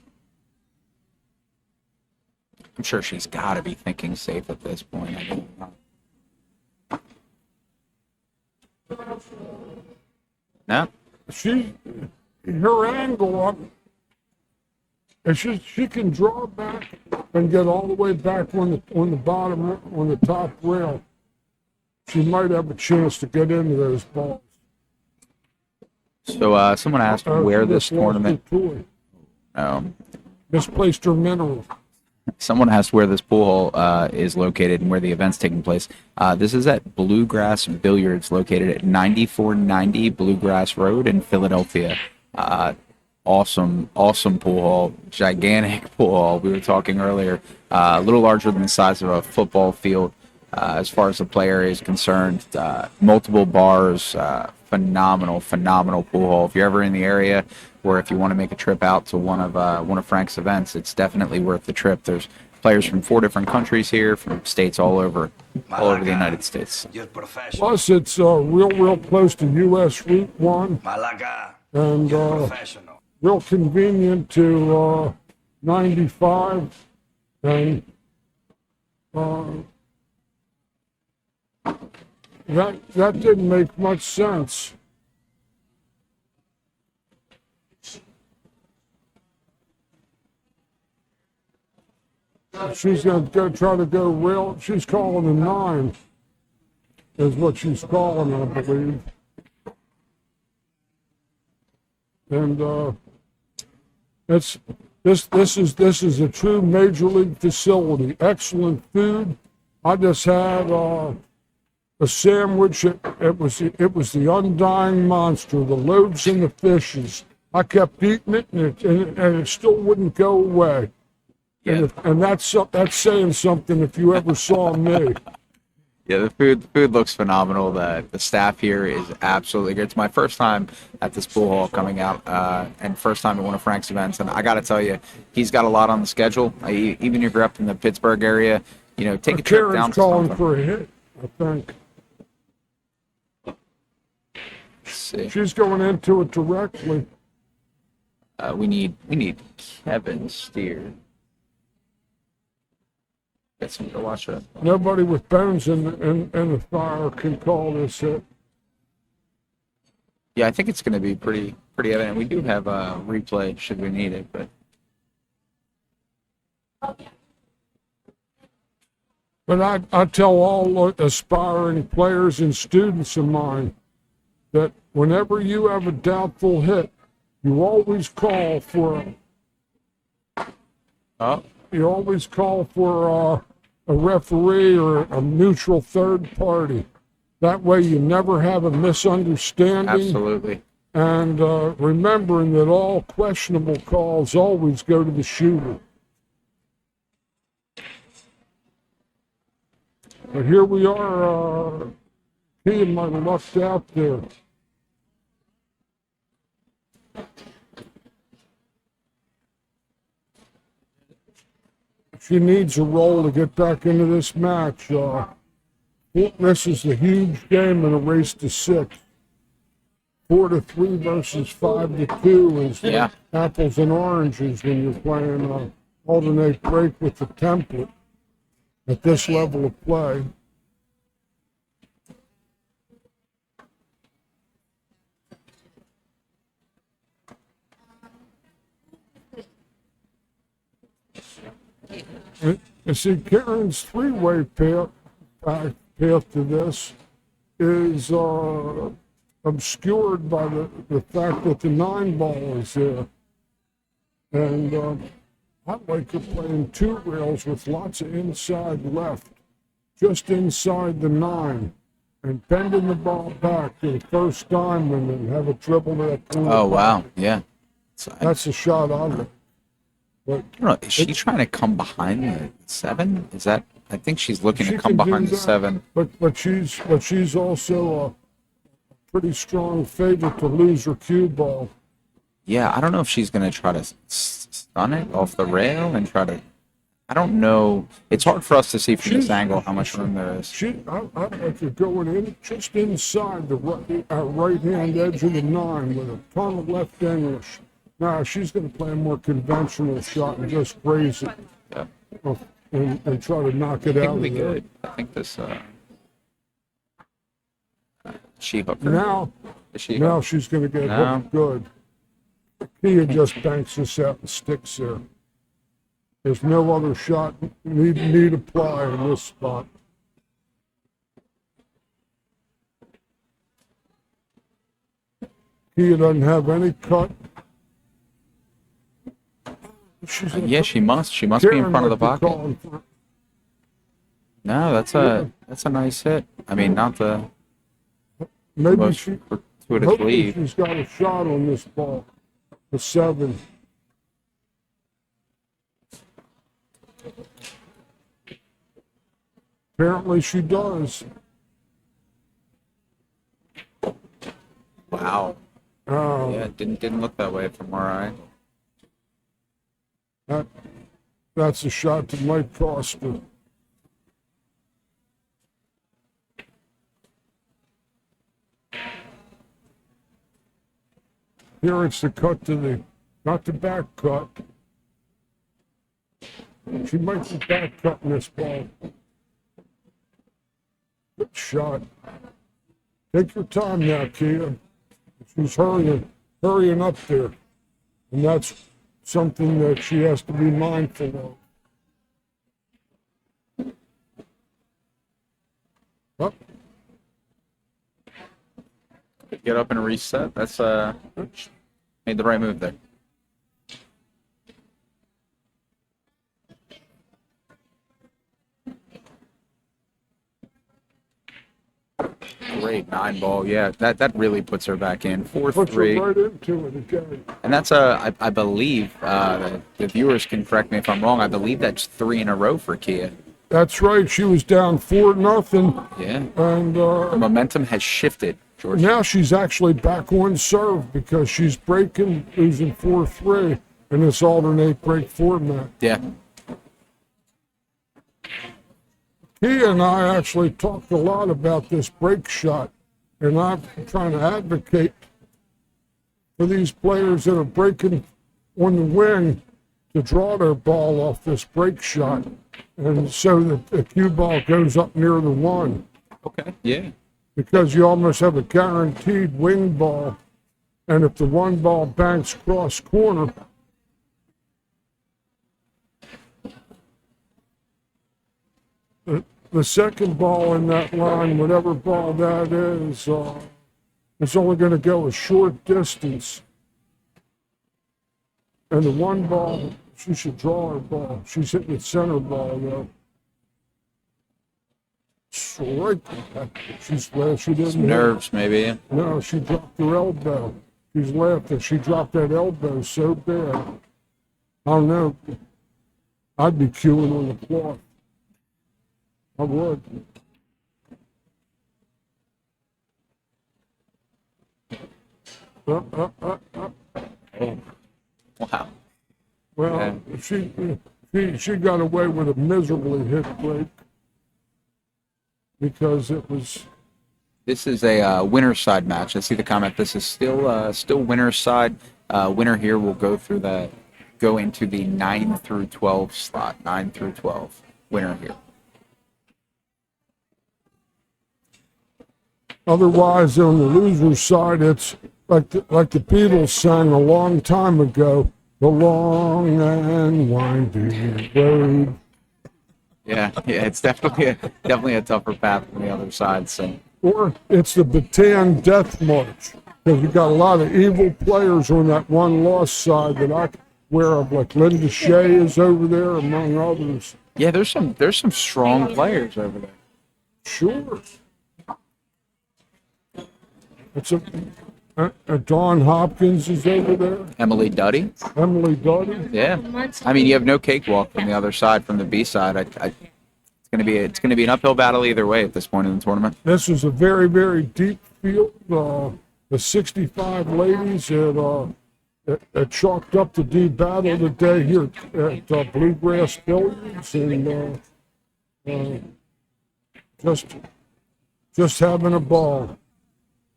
sure she's got to be thinking safe at this point. I mean, no? Her angle up, and she can draw back and get all the way back on the bottom, on the top rail. She might have a chance to get into those balls. So someone asked where this Just lost tournament. her toy. Misplaced her mineral. Someone asked where this pool hall is located and where the event's taking place. This is at Bluegrass Billiards, located at 9490 Bluegrass Road in Philadelphia. Awesome pool hall, gigantic pool hall. We were talking earlier, a little larger than the size of a football field as far as the play area is concerned. Multiple bars, phenomenal pool hall. If you're ever in the area, or if you want to make a trip out to one of Frank's events, it's definitely worth the trip. There's players from 4 different countries here, from states all over the United States. Plus, it's real close to U.S. Route 1, and real convenient to 95, and that didn't make much sense. She's going to try to go real. She's calling a 9, is what she's calling, I believe. And this is a true major league facility. Excellent food. I just had a sandwich. It was the undying monster, the loaves and the fishes. I kept eating it, and it still wouldn't go away. Yeah. And that's saying something if you ever saw me. Yeah, the food looks phenomenal. The staff here is absolutely good. It's my first time at this pool hall coming out, and first time at one of Frank's events. And I got to tell you, he's got a lot on the schedule. Even if you're up in the Pittsburgh area, take a trip down Karen's to calling something. for a hit, I think. Let's see. She's going into it directly. We need Kevin Steer. Get some to watch it. Nobody with bones in the fire can call this hit. Yeah, I think it's going to be pretty evident. We do have a replay should we need it, but But I tell all aspiring players and students of mine that whenever you have a doubtful hit, you always call for a referee or a neutral third party. That way you never have a misunderstanding. absolutely. And remembering that all questionable calls always go to the shooter. But here we are, he might have lucked out there. She needs a roll to get back into this match. This is a huge game in a race to 6. 4-3 versus 5-2 is apples and oranges when you're playing alternate break with the template at this level of play. And see, Karen's three-way path to this is obscured by the fact that the 9 ball is there. And I like her playing 2 rails with lots of inside left, just inside the 9, and bending the ball back to the first diamond and have a dribble to that corner. Oh, wow. Yeah. So, That's a shot I like. But I don't know. Is she trying to come behind the 7? Is that? I think she's looking she to come can do behind the that, 7. But she's also a pretty strong favorite to lose her cue ball. Yeah, I don't know if she's going to try to stun it off the rail and try to. I don't know. It's hard for us to see from this angle how much room there is. I'd like her going in just inside the right hand edge of the 9 with a ton of left English. Now she's going to play a more conventional shot and just raise it. Yeah. And try to knock it I think out it'll be of there. good. I think this. She hooker. Now, Is she now she's going to get No. hooked good. Kia just banks this out and sticks there. There's no other shot need apply in this spot. Kia doesn't have any cut. She's Yeah, she must. She must be in front of the pocket. pocket. No, that's a nice hit. I mean, not the Maybe most she. fortuitous Hopefully lead. she's got a shot on this ball. The 7. Apparently she does. Wow. Oh, Yeah, it didn't look that way from where I. that's a shot that might cost her. Here it's the cut to the, not the back cut. She might be back cutting this ball. Good shot. Take your time now, Kia. She's hurrying up there. And that's something that she has to be mindful of. Up. Get up and reset. That's made the right move there. Great 9 ball. Yeah, that really puts her back in. Puts her 4-3. right into it again. And that's I believe the viewers can correct me if I'm wrong. I believe that's 3 in a row for Kia. That's right. She was down 4-0, Yeah. and The momentum has shifted, George. now she's actually back on serve because she's breaking, losing 4-3 in this alternate break format. Yeah. Kia and I actually talked a lot about this break shot, and I'm trying to advocate for these players that are breaking on the wing to draw their ball off this break shot, and so that the cue ball goes up near the 1, Okay. Yeah. because you almost have a guaranteed wing ball, and if the 1 ball banks cross corner, the second ball in that line, whatever ball that is only going to go a short distance. And the 1 ball, she should draw her ball. She's hitting the center ball, though. Strike. She's glad she didn't hit. Nerves, maybe. No, she dropped her elbow. She's laughing. She dropped that elbow so bad. I don't know. I'd be queuing on the cloth. I would. Oh. Wow. Well, she got away with a miserably hit break because it was. This is a winner's side match. I see the comment. This is still winner's side. Winner here will go into the 9 through 12 slot. 9 through 12. Winner here. Otherwise, on the loser's side, it's like the Beatles sang a long time ago, the long and winding road. Yeah, it's definitely a tougher path from the other side. So Or it's the Bataan Death March, because you got a lot of evil players on that one loss side that aware of, like Linda Shea is over there, among others. Yeah, there's some strong players over there. Sure. It's a Dawn Hopkins is over there. Emily Duddy. Emily Duddy. Yeah. I mean, you have no cakewalk from the other side, from the B side. It's gonna be an uphill battle either way at this point in the tournament. This is a very, very deep field. The 65 ladies had chalked up the D battle today here at Bluegrass Billiards, and just having a ball.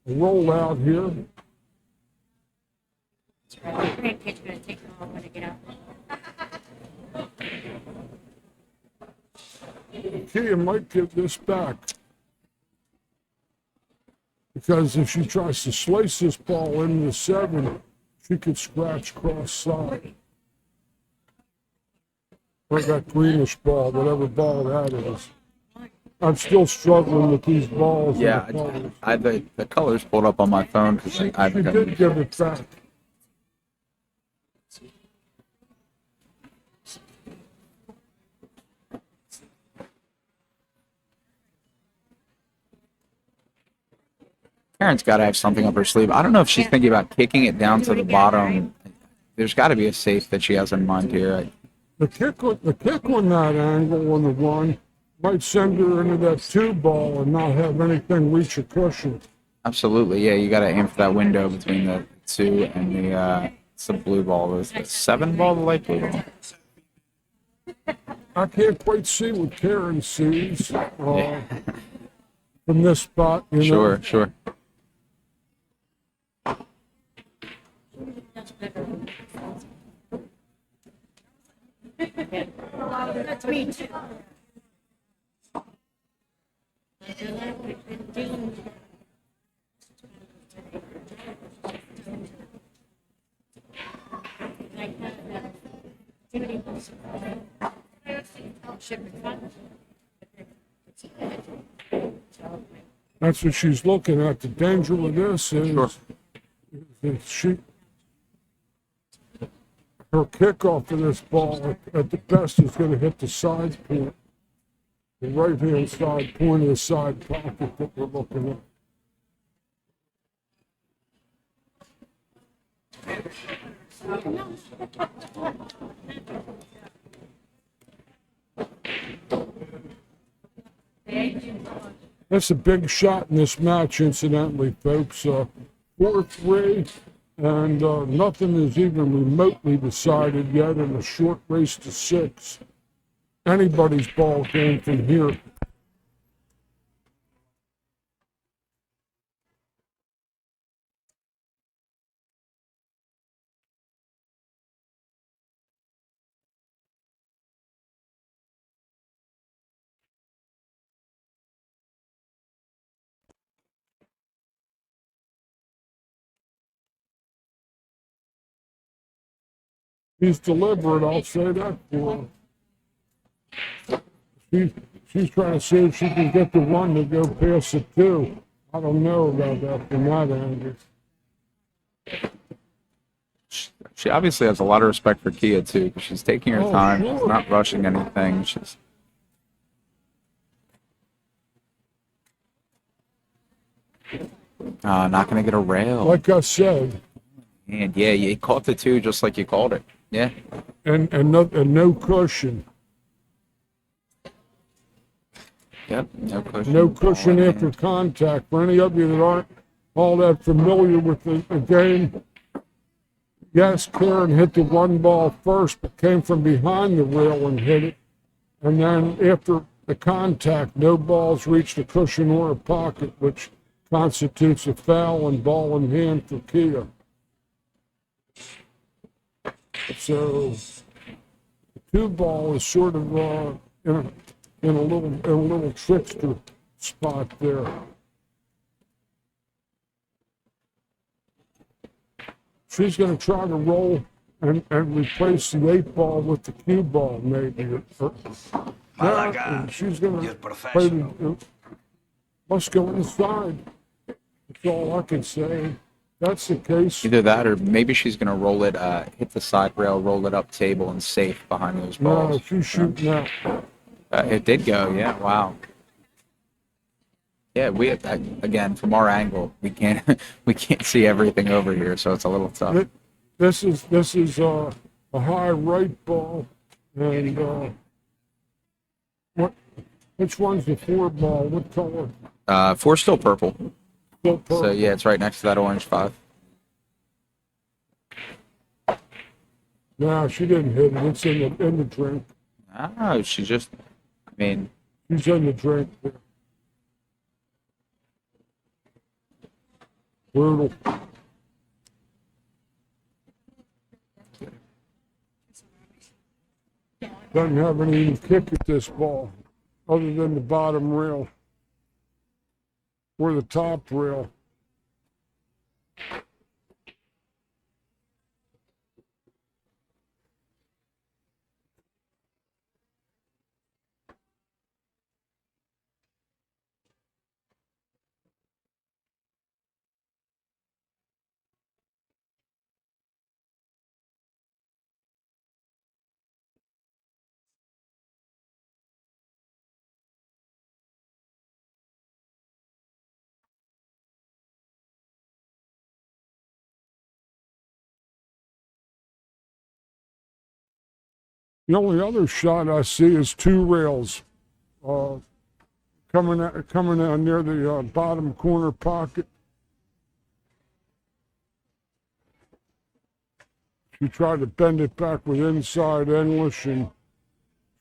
A roll out here. Grandkids gonna take them all when they get out. Kia might give this back. Because if she tries to slice this ball into 7, she could scratch cross side. Or that greenish ball, whatever ball that is. I'm still struggling with these balls. Yeah, I have the colors pulled up on my phone because I She haven't got did give it back. Karen's got to have something up her sleeve. I don't know if she's thinking about kicking it down to the bottom. There's got to be a safe that she has in mind here. The kick on that angle on the one might send her into that 2 ball and not have anything reach a cushion. Absolutely, yeah. You got to aim for that window between the 2 and it's the blue ball. Is the 7 ball the light blue ball? I can't quite see what Karen sees from this spot. You know? Sure. That's me too. That's what she's looking at. The danger with this is that her kickoff of this ball at the best is going to hit the side point, the right-hand side point of the side pocket that we're looking at. That's a big shot in this match, incidentally, folks. 4-3, and nothing is even remotely decided yet in a short race to 6. Anybody's ball game from here. He's deliberate, I'll say that for him. She's trying to see if she can get the 1 to go past the 2. I don't know about that from that angle. She obviously has a lot of respect for Kia too, because she's taking her time. Sure. She's not rushing anything. She's not going to get a rail. Like I said, And yeah, you caught the 2 just like you called it. Yeah. and no cushion. Yep. No cushion. No cushion after contact. For any of you that aren't all that familiar with the game, yes, Karen hit the 1 ball first, but came from behind the rail and hit it. And then after the contact, no balls reached a cushion or a pocket, which constitutes a foul and ball in hand for Kia. So the 2 ball is sort of in a little trickster spot there. She's going to try to roll and replace the 8 ball with the cue ball, maybe. Yeah, she's going to play must go inside. That's all I can say. that's the case, Either that, or maybe she's gonna roll it, hit the side rail, roll it up table, and safe behind those no, balls. she's shooting out. It did go, yeah. Wow. Yeah, again from our angle, we can't we can't see everything over here, so it's a little tough. This is a high right ball, and which one's the 4 ball? What color? Four's still purple, Still purple. so yeah, it's right next to that orange 5. No, she didn't hit it. It's in the drink. Oh, she just, I mean, She's in the drink. Brutal. Doesn't have any even kick at this ball, other than the bottom rail or the top rail. The only other shot I see is 2 rails coming out near the bottom corner pocket. She tried to bend it back with inside English, and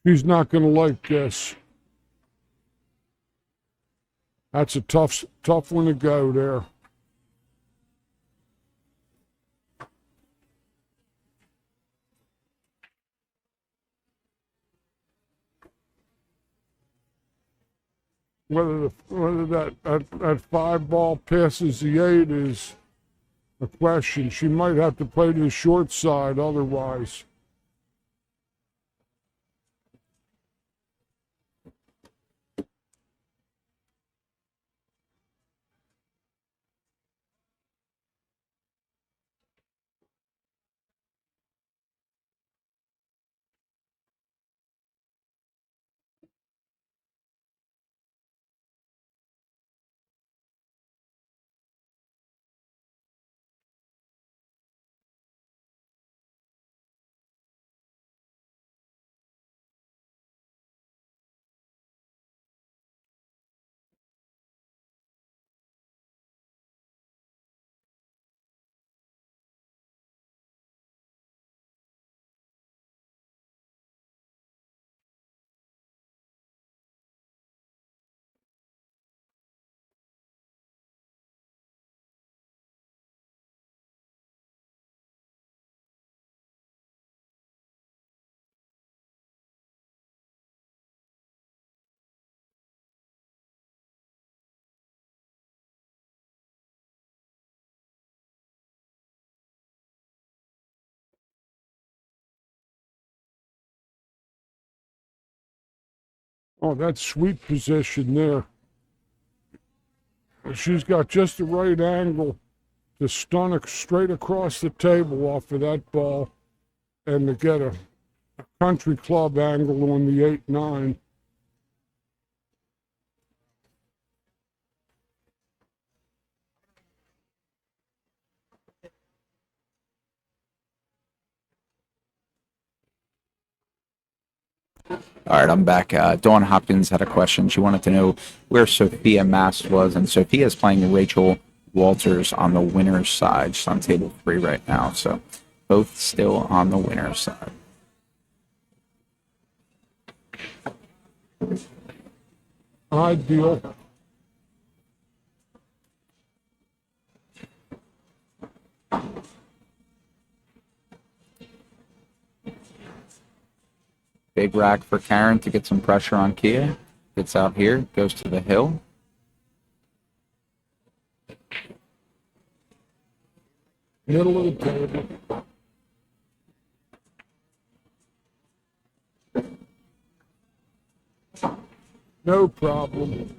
she's not going to like this. That's a tough one to go there. Whether that 5 ball passes the 8 is a question. She might have to play to the short side otherwise. Oh, that's sweet position there. She's got just the right angle to stun it straight across the table off of that ball and to get a country club angle on the 8-9. all right, I'm back. Dawn Hopkins had a question. She wanted to know where Sophia Mast was, and Sophia's playing Rachel Walters on the winner's side. She's on table 3 right now, so both still on the winner's side. Ideal. Big rack for Karen to get some pressure on Kia. Gets out here, goes to the hill. Middle of the table. No problem.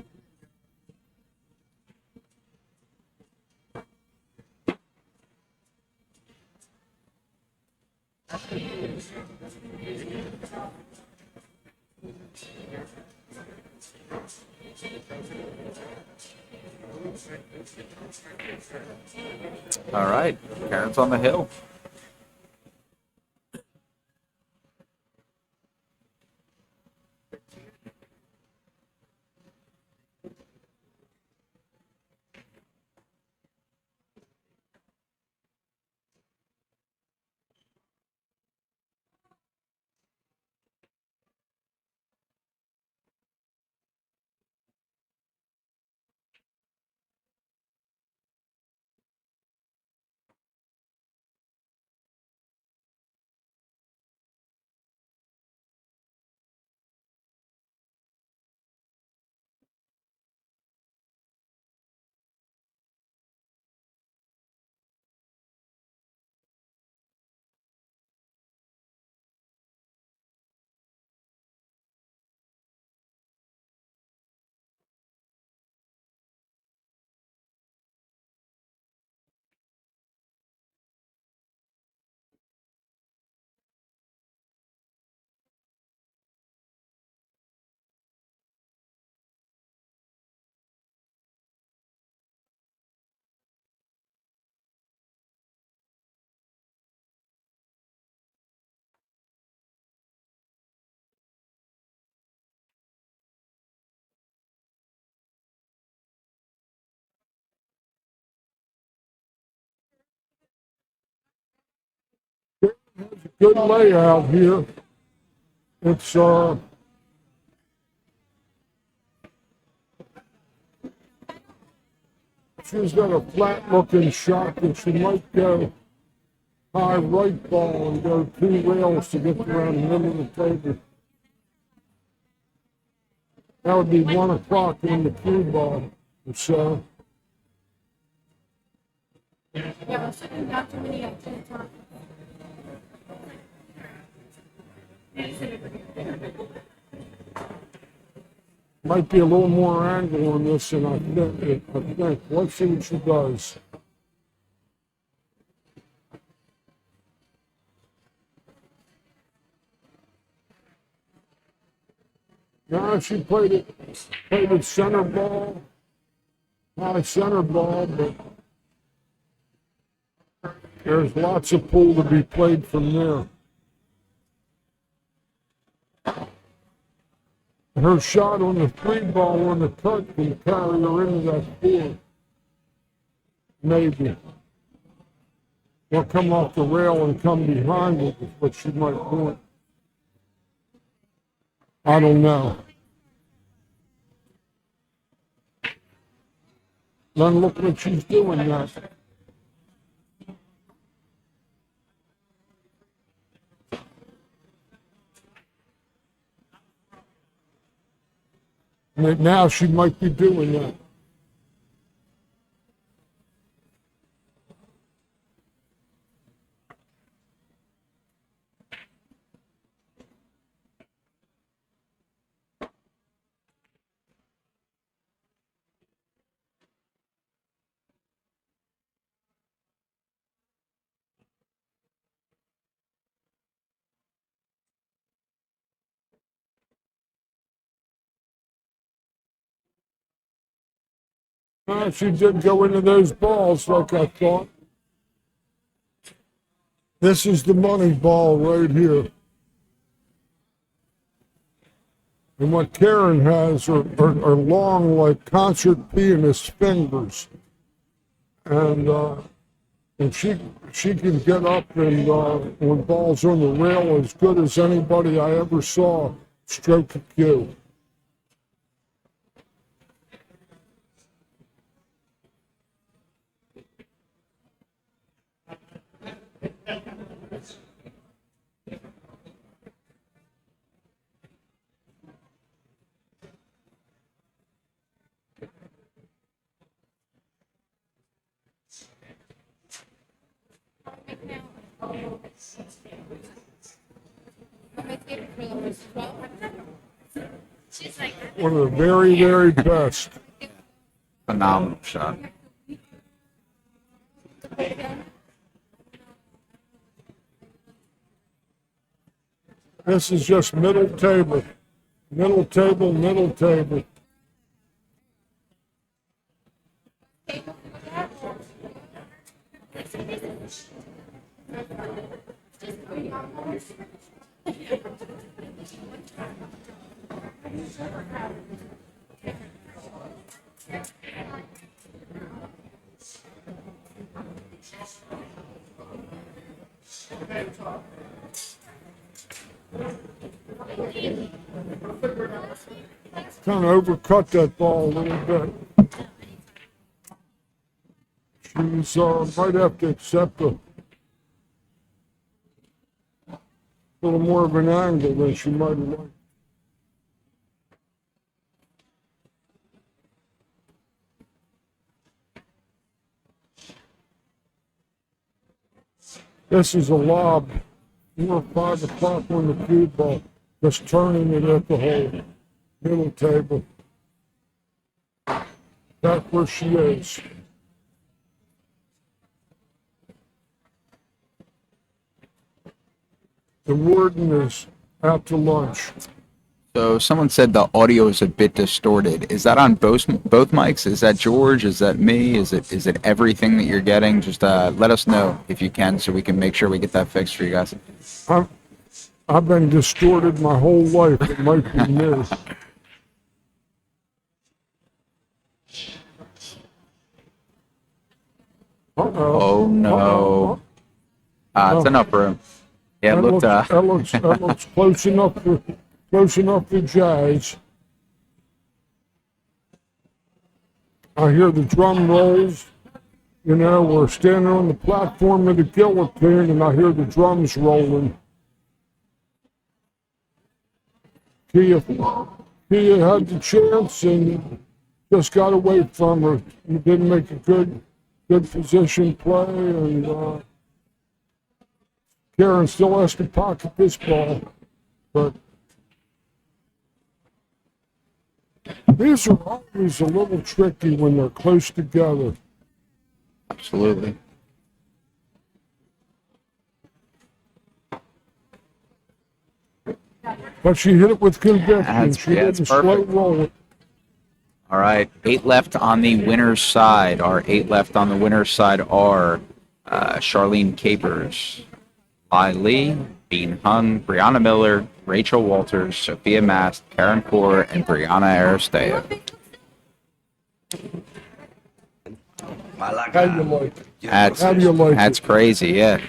All right, Karen's on the hill. Good layout here. It's she's got a flat looking shot that she might go high right ball and go 2 rails to get around the middle of the table. That would be 1 o'clock in the cue ball. So might be a little more angle on this than I think. Let's see what she does. Now she played it center ball, high center ball, but there's lots of pool to be played from there. Her shot on the 3 ball on the cut can carry her into that 4. Maybe. Or come off the rail and come behind it is what she might do. I don't know. Then look what she's doing now. Now she might be doing that. She did go into those balls like I thought. This is the money ball right here. And what Karen has are long like concert pianist fingers. And she can get up and when balls on the rail as good as anybody I ever saw stroke a cue. One of the very, very best. Phenomenal shot. This is just middle table. Middle table, middle table. Kind of overcut that ball a little bit. She's might have to accept a little more of an angle than she might have liked. This is a lob. 4 or 5 o'clock on the cue ball. Just turning it at the hole. Middle table. That's where she is. The warden is out to lunch. So someone said the audio is a bit distorted. Is that on both mics? Is that George? Is that me? Is it everything that you're getting? Just let us know if you can, so we can make sure we get that fixed for you guys. I've been distorted my whole life. It might be me. Oh no! It's enough room. Yeah, it That looked. looks close enough for Jazz. I hear the drum rolls. You know, we're standing on the platform of the guillotine, and I hear the drums rolling. Kia had the chance and just got away from her. He didn't make a good position play, and Karen still has to pocket this ball, but these are always a little tricky when they're close together. Absolutely. But she hit it with conviction. That's She didn't slow perfect. roll it. All right, 8 left on the winner's side. Our 8 left on the winner's side are Charlene Capers, Lai Lee, Bean Hung, Brianna Miller, Rachel Walters, Sophia Mast, Karen Corr, and Brianna Aristeo. How do you like it? That's How do you like that's it? crazy, yeah.